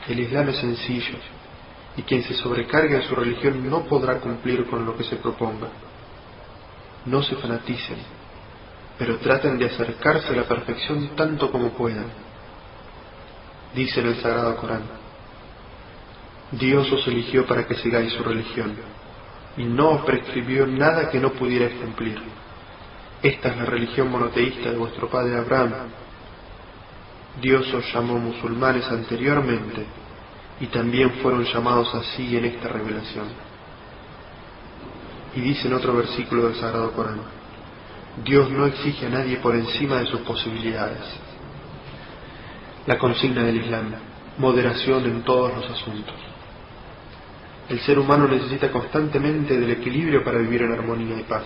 el Islam es sencillo, y quien se sobrecargue en su religión no podrá cumplir con lo que se proponga. no se fanaticen, pero traten de acercarse a la perfección tanto como puedan. Dice en el Sagrado Corán: Dios os eligió para que sigáis su religión, y no os prescribió nada que no pudierais cumplir. Esta es la religión monoteísta de vuestro padre Abraham. Dios os llamó musulmanes anteriormente, y también fueron llamados así en esta revelación. Y dice en otro versículo del Sagrado Corán: Dios no exige a nadie por encima de sus posibilidades. La consigna del Islam: moderación en todos los asuntos. El ser humano necesita constantemente del equilibrio para vivir en armonía y paz.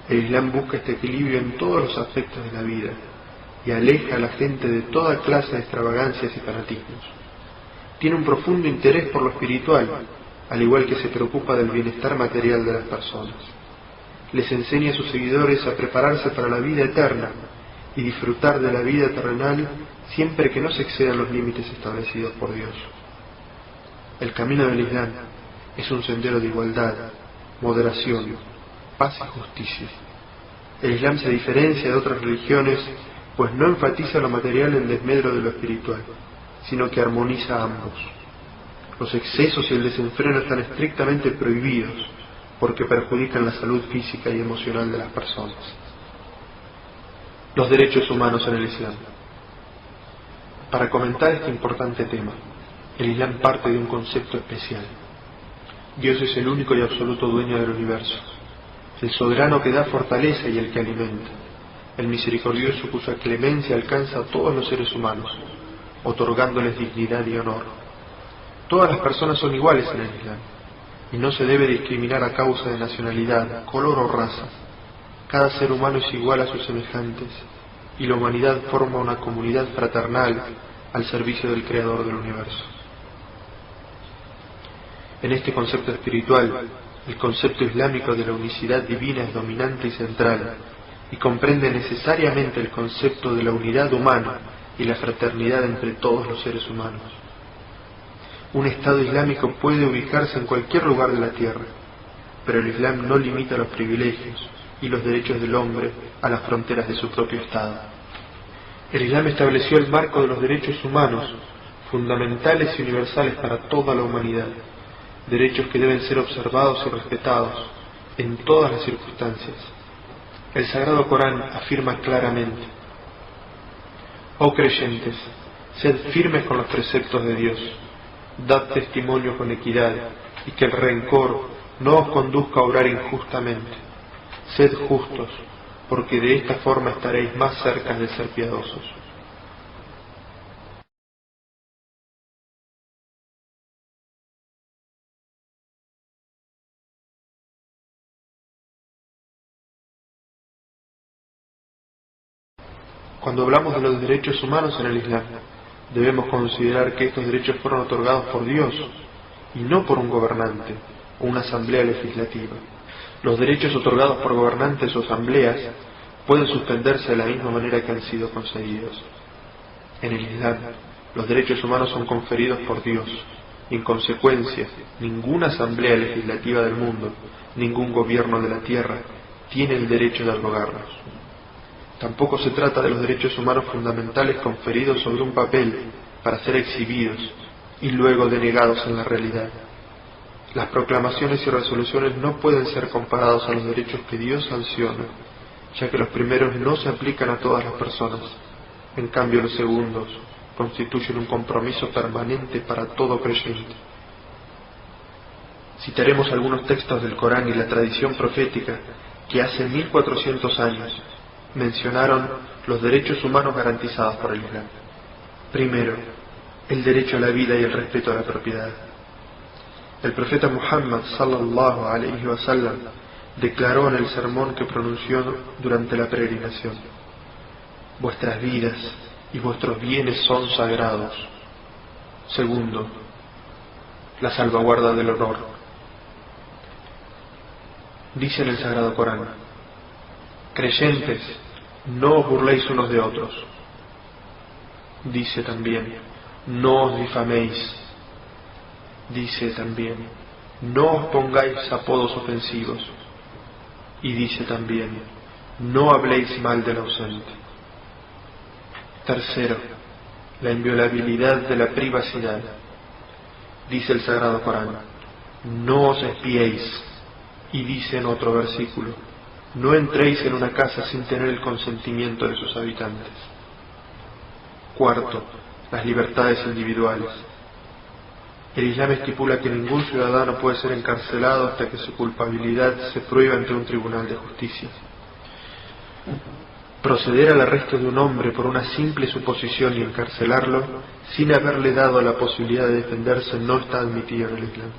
El Islam busca este equilibrio en todos los aspectos de la vida y aleja a la gente de toda clase de extravagancias y fanatismos. Tiene un profundo interés por lo espiritual, al igual que se preocupa del bienestar material de las personas. Les enseña a sus seguidores a prepararse para la vida eterna y disfrutar de la vida terrenal siempre que no se excedan los límites establecidos por Dios. El camino del Islam es un sendero de igualdad, moderación, paz y justicia. El Islam se diferencia de otras religiones, pues no enfatiza lo material en desmedro de lo espiritual, sino que armoniza ambos. Los excesos y el desenfreno están estrictamente prohibidos, porque perjudican la salud física y emocional de las personas. Los derechos humanos en el Islam. Para comentar este importante tema, el Islam parte de un concepto especial. Dios es el único y absoluto dueño del universo, el soberano que da fortaleza y el que alimenta, el misericordioso cuya clemencia alcanza a todos los seres humanos, otorgándoles dignidad y honor. Todas las personas son iguales en el Islam, y no se debe discriminar a causa de nacionalidad, color o raza. Cada ser humano es igual a sus semejantes, y la humanidad forma una comunidad fraternal al servicio del Creador del universo. En este concepto espiritual, el concepto islámico de la unicidad divina es dominante y central, y comprende necesariamente el concepto de la unidad humana y la fraternidad entre todos los seres humanos. Un Estado islámico puede ubicarse en cualquier lugar de la tierra, pero el Islam no limita los privilegios y los derechos del hombre a las fronteras de su propio Estado. El Islam estableció el marco de los derechos humanos, fundamentales y universales para toda la humanidad, derechos que deben ser observados y respetados en todas las circunstancias. El Sagrado Corán afirma claramente: Oh creyentes, sed firmes con los preceptos de Dios, dad testimonio con equidad, y que el rencor no os conduzca a obrar injustamente. Sed justos, porque de esta forma estaréis más cerca de ser piadosos. Cuando hablamos de los derechos humanos en el Islam, debemos considerar que estos derechos fueron otorgados por Dios y no por un gobernante o una asamblea legislativa. Los derechos otorgados por gobernantes o asambleas pueden suspenderse de la misma manera que han sido concedidos. En el Islam, los derechos humanos son conferidos por Dios y, en consecuencia, ninguna asamblea legislativa del mundo, ningún gobierno de la tierra tiene el derecho de abrogarlos. Tampoco se trata de los derechos humanos fundamentales conferidos sobre un papel para ser exhibidos y luego denegados en la realidad. Las proclamaciones y resoluciones no pueden ser comparados a los derechos que Dios sanciona, ya que los primeros no se aplican a todas las personas. En cambio, los segundos constituyen un compromiso permanente para todo creyente. Citaremos algunos textos del Corán y la tradición profética que hace 1400 años mencionaron los derechos humanos garantizados por el Islam. Primero, el derecho a la vida y el respeto a la propiedad. El profeta Muhammad sallallahu alayhi wa sallam declaró en el sermón que pronunció durante la peregrinación: vuestras vidas y vuestros bienes son sagrados. Segundo, la salvaguarda del honor. Dice en el Sagrado Corán: creyentes, no os burléis unos de otros. Dice también: no os difaméis. Dice también: no os pongáis apodos ofensivos. Y dice también: no habléis mal del ausente. Tercero, la inviolabilidad de la privacidad. Dice el Sagrado Corán: no os espiéis. Y dice en otro versículo: no entréis en una casa sin tener el consentimiento de sus habitantes. Cuarto, las libertades individuales. El Islam estipula que ningún ciudadano puede ser encarcelado hasta que su culpabilidad se pruebe ante un tribunal de justicia. Proceder al arresto de un hombre por una simple suposición y encarcelarlo sin haberle dado la posibilidad de defenderse no está admitido en el Islam.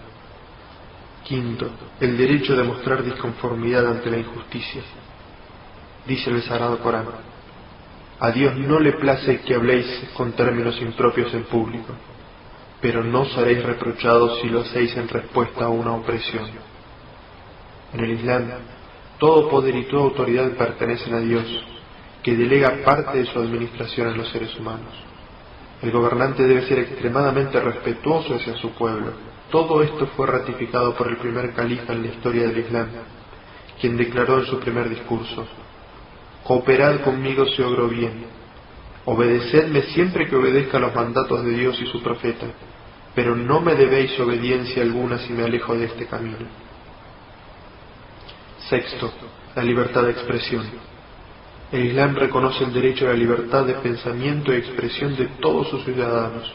Quinto, el derecho de mostrar disconformidad ante la injusticia. Dice el Sagrado Corán: a Dios no le place que habléis con términos impropios en público, pero no seréis reprochados si lo hacéis en respuesta a una opresión. En el Islam, todo poder y toda autoridad pertenecen a Dios, que delega parte de su administración en los seres humanos. El gobernante debe ser extremadamente respetuoso hacia su pueblo. Todo esto fue ratificado por el primer califa en la historia del Islam, quien declaró en su primer discurso: cooperad conmigo si obro bien, obedecedme siempre que obedezca los mandatos de Dios y su profeta, pero no me debéis obediencia alguna si me alejo de este camino. Sexto, la libertad de expresión. El Islam reconoce el derecho a la libertad de pensamiento y expresión de todos sus ciudadanos,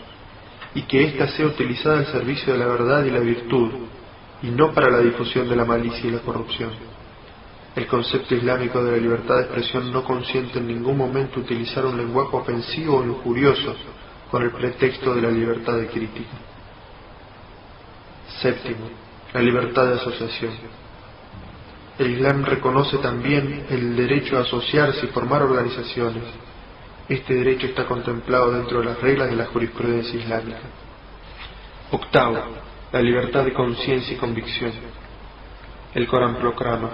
y que ésta sea utilizada al servicio de la verdad y la virtud, y no para la difusión de la malicia y la corrupción. El concepto islámico de la libertad de expresión no consiente en ningún momento utilizar un lenguaje ofensivo o injurioso con el pretexto de la libertad de crítica. Séptimo, la libertad de asociación. El Islam reconoce también el derecho a asociarse y formar organizaciones. Este derecho está contemplado dentro de las reglas de la jurisprudencia islámica. Octavo, la libertad de conciencia y convicción. El Corán proclama: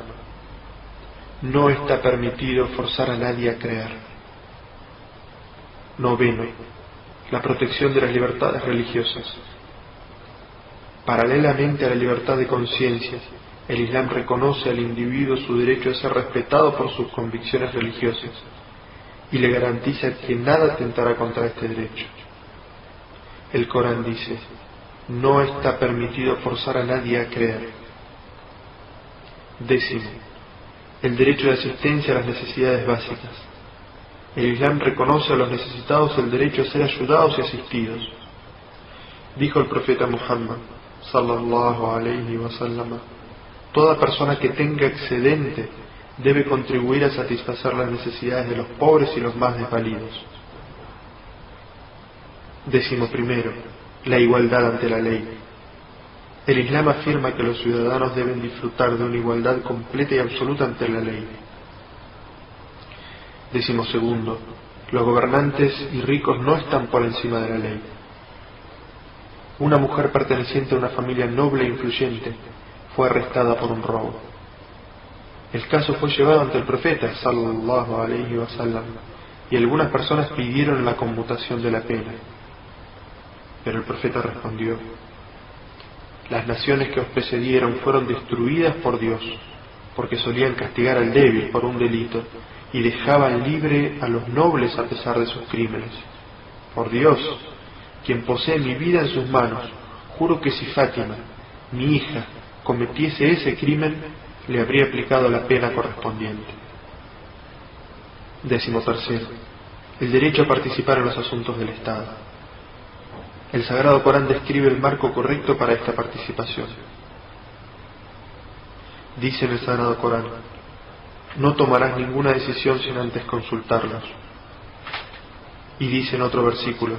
no está permitido forzar a nadie a creer. Noveno, la protección de las libertades religiosas. Paralelamente a la libertad de conciencia, el Islam reconoce al individuo su derecho a ser respetado por sus convicciones religiosas y le garantiza que nada atentará contra este derecho. El Corán dice: no está permitido forzar a nadie a creer. Décimo, el derecho de asistencia a las necesidades básicas. El Islam reconoce a los necesitados el derecho a ser ayudados y asistidos. Dijo el profeta Muhammad, sallallahu alayhi wa sallam: toda persona que tenga excedente debe contribuir a satisfacer las necesidades de los pobres y los más desvalidos. Décimo primero, la igualdad ante la ley. El Islam afirma que los ciudadanos deben disfrutar de una igualdad completa y absoluta ante la ley. Décimo segundo, los gobernantes y ricos no están por encima de la ley. Una mujer perteneciente a una familia noble e influyente fue arrestada por un robo. El caso fue llevado ante el profeta sallallahu alayhi wa sallam y algunas personas pidieron la conmutación de la pena. Pero el profeta respondió: las naciones que os precedieron fueron destruidas por Dios, porque solían castigar al débil por un delito y dejaban libre a los nobles a pesar de sus crímenes. Por Dios, quien posee mi vida en sus manos, juro que si Fátima, mi hija, cometiese ese crimen, le habría aplicado la pena correspondiente. Décimo tercero, el derecho a participar en los asuntos del Estado. El Sagrado Corán describe el marco correcto para esta participación. Dice en el Sagrado Corán: no tomarás ninguna decisión sin antes consultarlos. Y dice en otro versículo: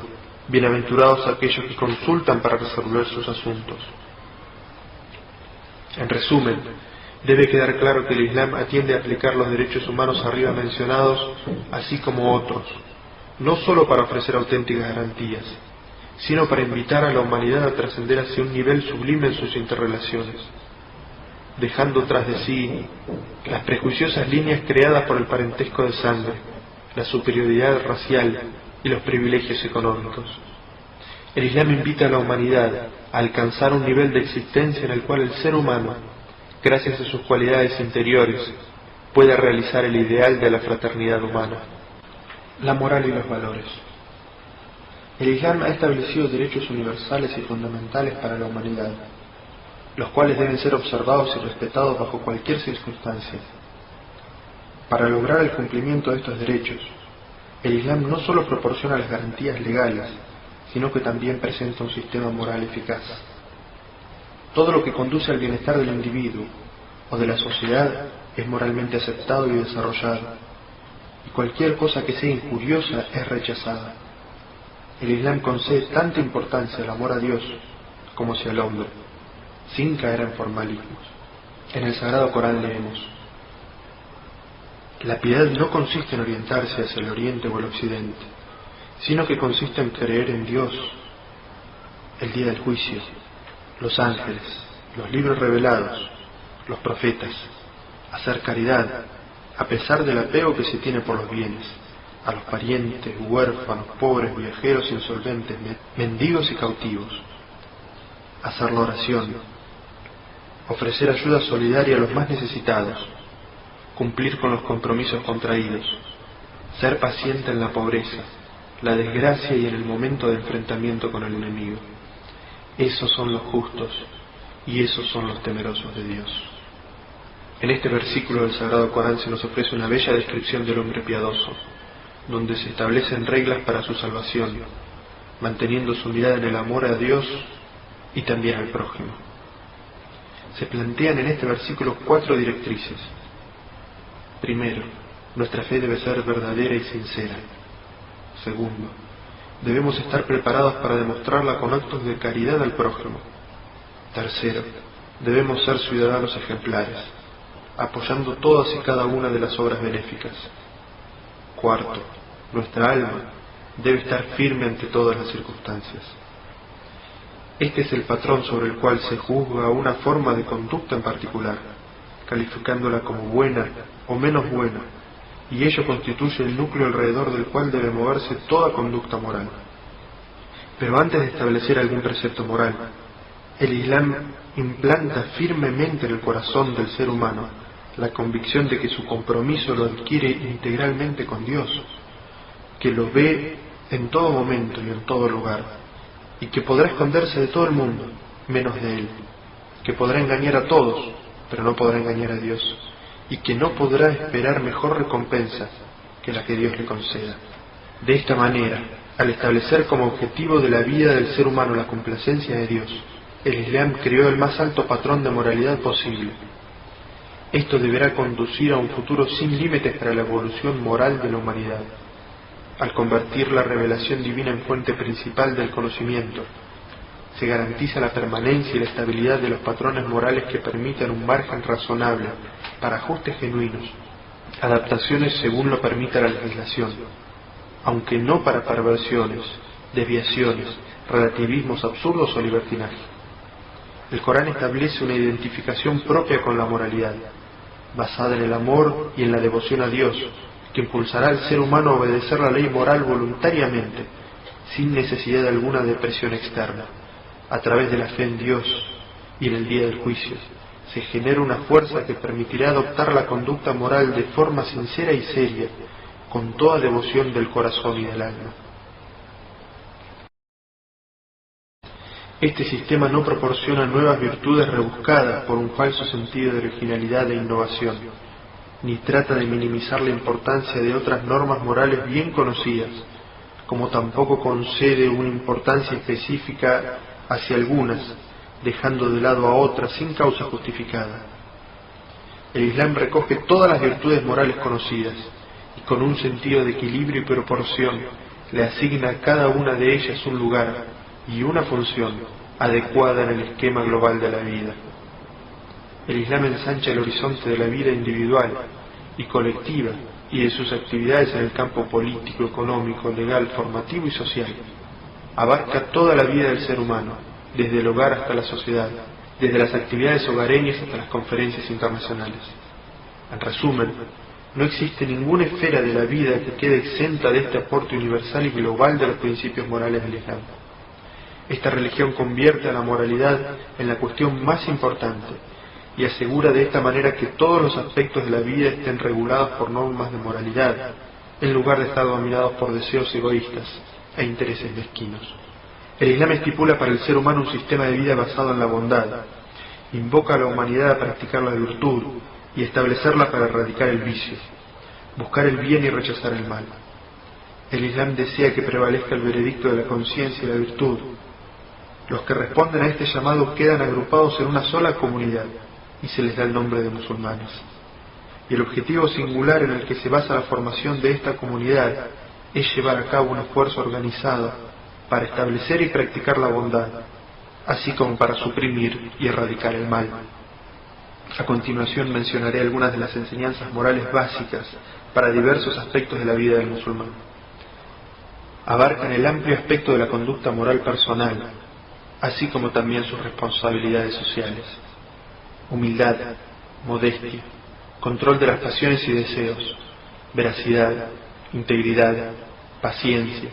bienaventurados aquellos que consultan para resolver sus asuntos. En resumen, debe quedar claro que el Islam atiende a aplicar los derechos humanos arriba mencionados, así como otros, no solo para ofrecer auténticas garantías, sino para invitar a la humanidad a trascender hacia un nivel sublime en sus interrelaciones, dejando tras de sí las prejuiciosas líneas creadas por el parentesco de sangre, la superioridad racial y los privilegios económicos. El Islam invita a la humanidad a alcanzar un nivel de existencia en el cual el ser humano, gracias a sus cualidades interiores, puede realizar el ideal de la fraternidad humana. La moral y los valores. El Islam ha establecido derechos universales y fundamentales para la humanidad, los cuales deben ser observados y respetados bajo cualquier circunstancia. Para lograr el cumplimiento de estos derechos, el Islam no solo proporciona las garantías legales, sino que también presenta un sistema moral eficaz. Todo lo que conduce al bienestar del individuo o de la sociedad es moralmente aceptado y desarrollado, y cualquier cosa que sea injuriosa es rechazada. El Islam concede tanta importancia al amor a Dios como hacia el hombre, sin caer en formalismos. En el Sagrado Corán leemos: la piedad no consiste en orientarse hacia el oriente o el occidente, sino que consiste en creer en Dios, el día del juicio, los ángeles, los libros revelados, los profetas, hacer caridad, a pesar del apego que se tiene por los bienes, a los parientes, huérfanos, pobres, viajeros, insolventes, mendigos y cautivos, hacer la oración, ofrecer ayuda solidaria a los más necesitados, cumplir con los compromisos contraídos, ser paciente en la pobreza, la desgracia y en el momento de enfrentamiento con el enemigo. Esos son los justos y esos son los temerosos de Dios. En este versículo del Sagrado Corán se nos ofrece una bella descripción del hombre piadoso, donde se establecen reglas para su salvación, manteniendo su unidad en el amor a Dios y también al prójimo. Se plantean en este versículo 4 directrices. Primero, nuestra fe debe ser verdadera y sincera. Segundo, debemos estar preparados para demostrarla con actos de caridad al prójimo. Tercero, debemos ser ciudadanos ejemplares, apoyando todas y cada una de las obras benéficas. Cuarto, nuestra alma debe estar firme ante todas las circunstancias. Este es el patrón sobre el cual se juzga una forma de conducta en particular, calificándola como buena o menos buena, y ello constituye el núcleo alrededor del cual debe moverse toda conducta moral. Pero antes de establecer algún precepto moral, el Islam implanta firmemente en el corazón del ser humano la convicción de que su compromiso lo adquiere integralmente con Dios, que lo ve en todo momento y en todo lugar, y que podrá esconderse de todo el mundo, menos de Él, que podrá engañar a todos, pero no podrá engañar a Dios, y que no podrá esperar mejor recompensa que la que Dios le conceda. De esta manera, al establecer como objetivo de la vida del ser humano la complacencia de Dios, el Islam creó el más alto patrón de moralidad posible. Esto deberá conducir a un futuro sin límites para la evolución moral de la humanidad. Al convertir la revelación divina en fuente principal del conocimiento, se garantiza la permanencia y la estabilidad de los patrones morales que permitan un margen razonable para ajustes genuinos, adaptaciones según lo permita la legislación, aunque no para perversiones, desviaciones, relativismos absurdos o libertinaje. El Corán establece una identificación propia con la moralidad, basada en el amor y en la devoción a Dios, que impulsará al ser humano a obedecer la ley moral voluntariamente, sin necesidad alguna de presión externa. A través de la fe en Dios y en el día del juicio, se genera una fuerza que permitirá adoptar la conducta moral de forma sincera y seria, con toda devoción del corazón y del alma. Este sistema no proporciona nuevas virtudes rebuscadas por un falso sentido de originalidad e innovación, ni trata de minimizar la importancia de otras normas morales bien conocidas, como tampoco concede una importancia específica hacia algunas, dejando de lado a otras sin causa justificada. El Islam recoge todas las virtudes morales conocidas y con un sentido de equilibrio y proporción le asigna a cada una de ellas un lugar y una función adecuada en el esquema global de la vida. El Islam ensancha el horizonte de la vida individual y colectiva y de sus actividades en el campo político, económico, legal, formativo y social. Abarca toda la vida del ser humano, desde el hogar hasta la sociedad, desde las actividades hogareñas hasta las conferencias internacionales. En resumen, no existe ninguna esfera de la vida que quede exenta de este aporte universal y global de los principios morales del Islam. Esta religión convierte a la moralidad en la cuestión más importante y asegura de esta manera que todos los aspectos de la vida estén regulados por normas de moralidad, en lugar de estar dominados por deseos egoístas e intereses mezquinos. El Islam estipula para el ser humano un sistema de vida basado en la bondad, invoca a la humanidad a practicar la virtud y establecerla para erradicar el vicio, buscar el bien y rechazar el mal. El Islam desea que prevalezca el veredicto de la conciencia y la virtud. Los que responden a este llamado quedan agrupados en una sola comunidad y se les da el nombre de musulmanes. Y el objetivo singular en el que se basa la formación de esta comunidad es llevar a cabo un esfuerzo organizado para establecer y practicar la bondad, así como para suprimir y erradicar el mal. A continuación mencionaré algunas de las enseñanzas morales básicas para diversos aspectos de la vida del musulmán. Abarcan el amplio aspecto de la conducta moral personal, así como también sus responsabilidades sociales. Humildad, modestia, control de las pasiones y deseos, veracidad, integridad, paciencia,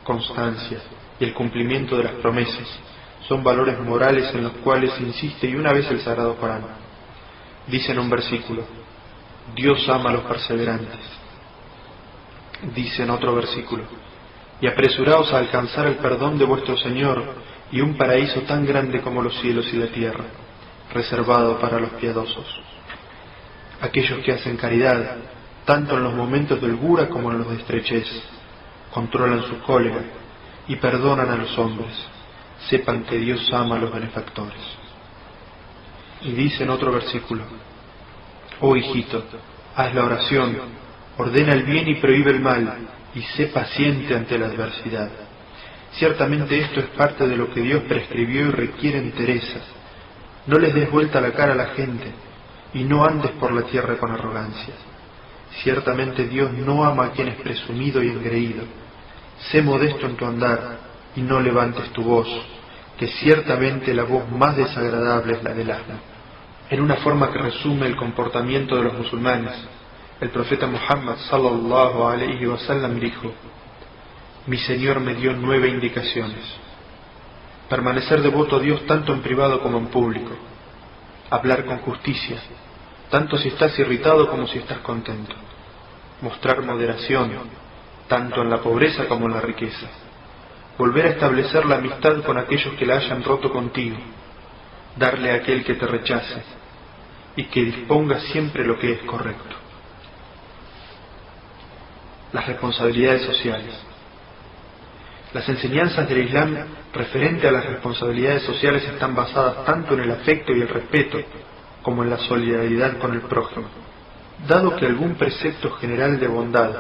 constancia y el cumplimiento de las promesas son valores morales en los cuales insiste y una vez el Sagrado Corán. Dice en un versículo: Dios ama a los perseverantes. Dice en otro versículo: y apresuraos a alcanzar el perdón de vuestro Señor y un paraíso tan grande como los cielos y la tierra, reservado para los piadosos. Aquellos que hacen caridad, tanto en los momentos de holgura como en los de estrechez, controlan su cólera y perdonan a los hombres, sepan que Dios ama a los benefactores. Y dice en otro versículo: oh hijito, haz la oración, ordena el bien y prohíbe el mal, y sé paciente ante la adversidad. Ciertamente esto es parte de lo que Dios prescribió y requiere entereza. No les des vuelta la cara a la gente, y no andes por la tierra con arrogancia. Ciertamente Dios no ama a quien es presumido y engreído. Sé modesto en tu andar, y no levantes tu voz, que ciertamente la voz más desagradable es la del asno. En una forma que resume el comportamiento de los musulmanes, el profeta Muhammad sallallahu alayhi wa sallam dijo: mi Señor me dio 9 indicaciones. Permanecer devoto a Dios tanto en privado como en público. Hablar con justicia, tanto si estás irritado como si estás contento. Mostrar moderación, tanto en la pobreza como en la riqueza. Volver a establecer la amistad con aquellos que la hayan roto contigo. Darle a aquel que te rechace. Y que disponga siempre lo que es correcto. Las responsabilidades sociales. Las enseñanzas del Islam referente a las responsabilidades sociales están basadas tanto en el afecto y el respeto como en la solidaridad con el prójimo. Dado que algún precepto general de bondad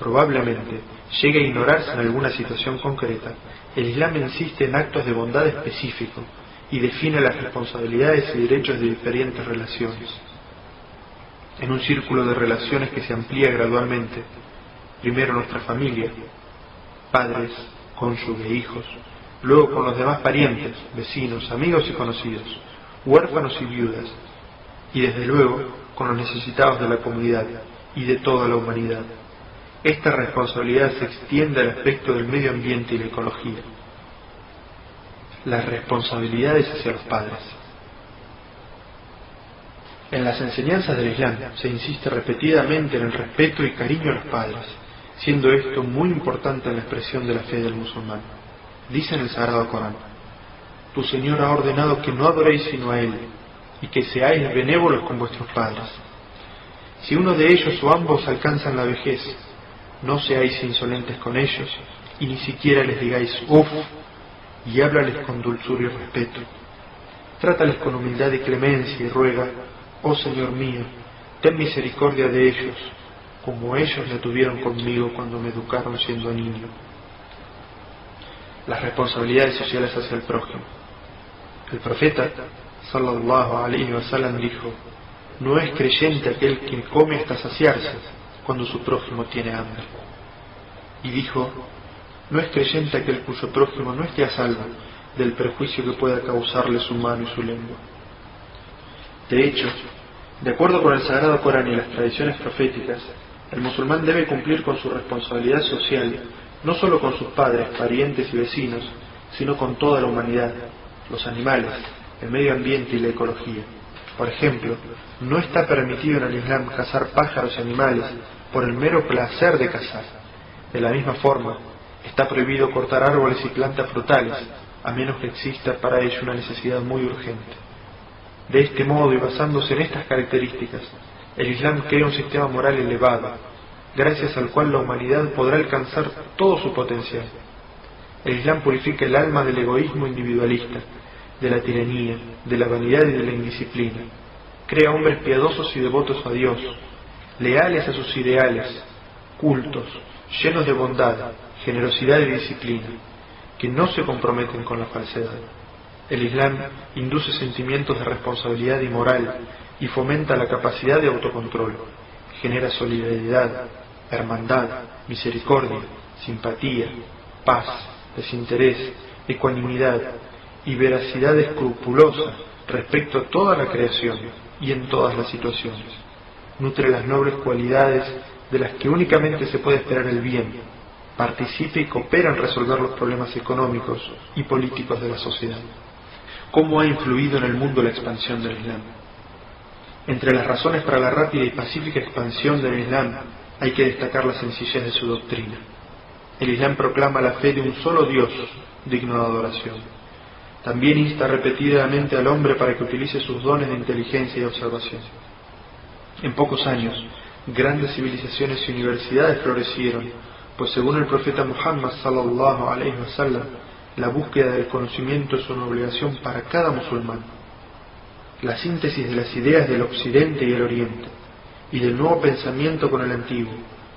probablemente llegue a ignorarse en alguna situación concreta, el Islam insiste en actos de bondad específicos y define las responsabilidades y derechos de diferentes relaciones. En un círculo de relaciones que se amplía gradualmente, primero nuestra familia, padres, cónyuge, hijos, luego con los demás parientes, vecinos, amigos y conocidos, huérfanos y viudas, y desde luego con los necesitados de la comunidad y de toda la humanidad. Esta responsabilidad se extiende al aspecto del medio ambiente y la ecología. Las responsabilidades hacia los padres. En las enseñanzas del Islam se insiste repetidamente en el respeto y cariño a los padres, siendo esto muy importante en la expresión de la fe del musulmán. Dice en el Sagrado Corán: tu Señor ha ordenado que no adoréis sino a Él, y que seáis benévolos con vuestros padres. Si uno de ellos o ambos alcanzan la vejez, no seáis insolentes con ellos, y ni siquiera les digáis uf, y háblales con dulzura y respeto. Trátales con humildad y clemencia y ruega: oh Señor mío, ten misericordia de ellos, como ellos la tuvieron conmigo cuando me educaron siendo niño. Las responsabilidades sociales hacia el prójimo. El profeta sallallahu alayhi wa sallam dijo: no es creyente aquel que come hasta saciarse cuando su prójimo tiene hambre. Y dijo: no es creyente aquel cuyo prójimo no esté a salvo del perjuicio que pueda causarle su mano y su lengua. De hecho, de acuerdo con el Sagrado Corán y las tradiciones proféticas, el musulmán debe cumplir con su responsabilidad social, no solo con sus padres, parientes y vecinos, sino con toda la humanidad, los animales, el medio ambiente y la ecología. Por ejemplo, no está permitido en el Islam cazar pájaros y animales por el mero placer de cazar. De la misma forma, está prohibido cortar árboles y plantas frutales, a menos que exista para ello una necesidad muy urgente. De este modo y basándose en estas características, el Islam crea un sistema moral elevado, gracias al cual la humanidad podrá alcanzar todo su potencial. El Islam purifica el alma del egoísmo individualista, de la tiranía, de la vanidad y de la indisciplina. Crea hombres piadosos y devotos a Dios, leales a sus ideales, cultos, llenos de bondad, generosidad y disciplina, que no se comprometen con la falsedad. El Islam induce sentimientos de responsabilidad y moral y fomenta la capacidad de autocontrol. Genera solidaridad, hermandad, misericordia, simpatía, paz, desinterés, ecuanimidad y veracidad escrupulosa respecto a toda la creación y en todas las situaciones. Nutre las nobles cualidades de las que únicamente se puede esperar el bien, participa y coopera en resolver los problemas económicos y políticos de la sociedad. ¿Cómo ha influido en el mundo la expansión del Islam? Entre las razones para la rápida y pacífica expansión del Islam hay que destacar la sencillez de su doctrina. El Islam proclama la fe de un solo Dios, digno de adoración. También insta repetidamente al hombre para que utilice sus dones de inteligencia y observación. En pocos años, grandes civilizaciones y universidades florecieron, pues según el profeta Muhammad sallallahu alaihi wasallam, la búsqueda del conocimiento es una obligación para cada musulmán. La síntesis de las ideas del Occidente y el Oriente, y del nuevo pensamiento con el antiguo,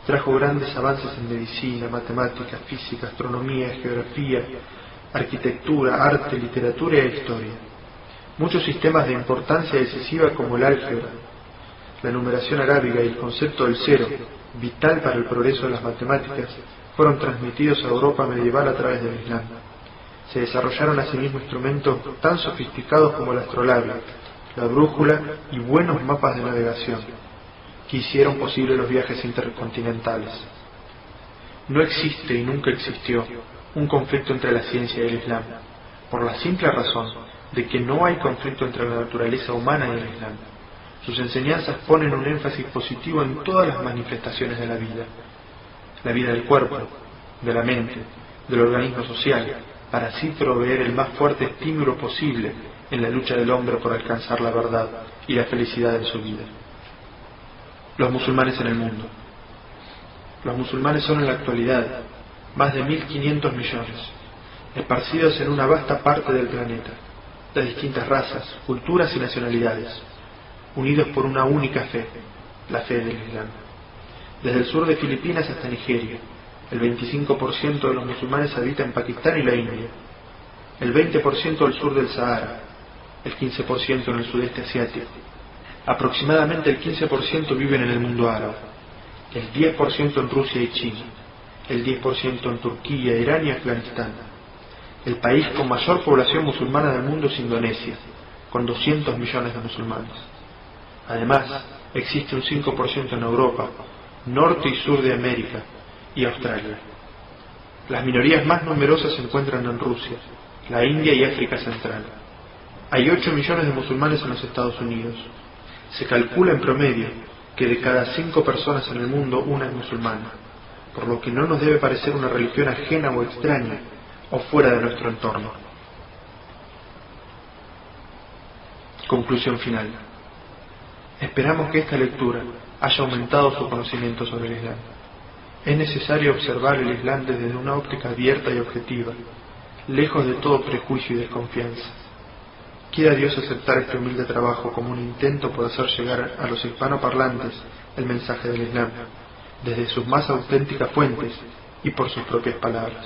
trajo grandes avances en medicina, matemática, física, astronomía, geografía, arquitectura, arte, literatura e historia. Muchos sistemas de importancia decisiva como el álgebra, la numeración arábiga y el concepto del cero, vital para el progreso de las matemáticas, fueron transmitidos a Europa medieval a través del Islam. Se desarrollaron asimismo instrumentos tan sofisticados como el astrolabio, la brújula y buenos mapas de navegación, que hicieron posible los viajes intercontinentales. No existe y nunca existió un conflicto entre la ciencia y el Islam, por la simple razón de que no hay conflicto entre la naturaleza humana y el Islam. Sus enseñanzas ponen un énfasis positivo en todas las manifestaciones de la vida del cuerpo, de la mente, del organismo social, para así proveer el más fuerte estímulo posible en la lucha del hombre por alcanzar la verdad y la felicidad en su vida. Los musulmanes en el mundo. Los musulmanes son en la actualidad más de 1.500 millones, esparcidos en una vasta parte del planeta, de distintas razas, culturas y nacionalidades, unidos por una única fe, la fe del Islam. Desde el sur de Filipinas hasta Nigeria, el 25% de los musulmanes habita en Pakistán y la India, el 20% al sur del Sahara, el 15% en el sudeste asiático, aproximadamente el 15% viven en el mundo árabe, el 10% en Rusia y China, el 10% en Turquía, Irán y Afganistán. El país con mayor población musulmana del mundo es Indonesia, con 200 millones de musulmanes. Además, existe un 5% en Europa, norte y sur de América y Australia. Las minorías más numerosas se encuentran en Rusia, la India y África Central. Hay 8 millones de musulmanes en los Estados Unidos. Se calcula en promedio que de cada 5 personas en el mundo una es musulmana, por lo que no nos debe parecer una religión ajena o extraña o fuera de nuestro entorno. Conclusión final. Esperamos que esta lectura haya aumentado su conocimiento sobre el Islam. Es necesario observar el Islam desde una óptica abierta y objetiva, lejos de todo prejuicio y desconfianza. Quiera Dios aceptar este humilde trabajo como un intento por hacer llegar a los hispanoparlantes el mensaje del Islam, desde sus más auténticas fuentes y por sus propias palabras.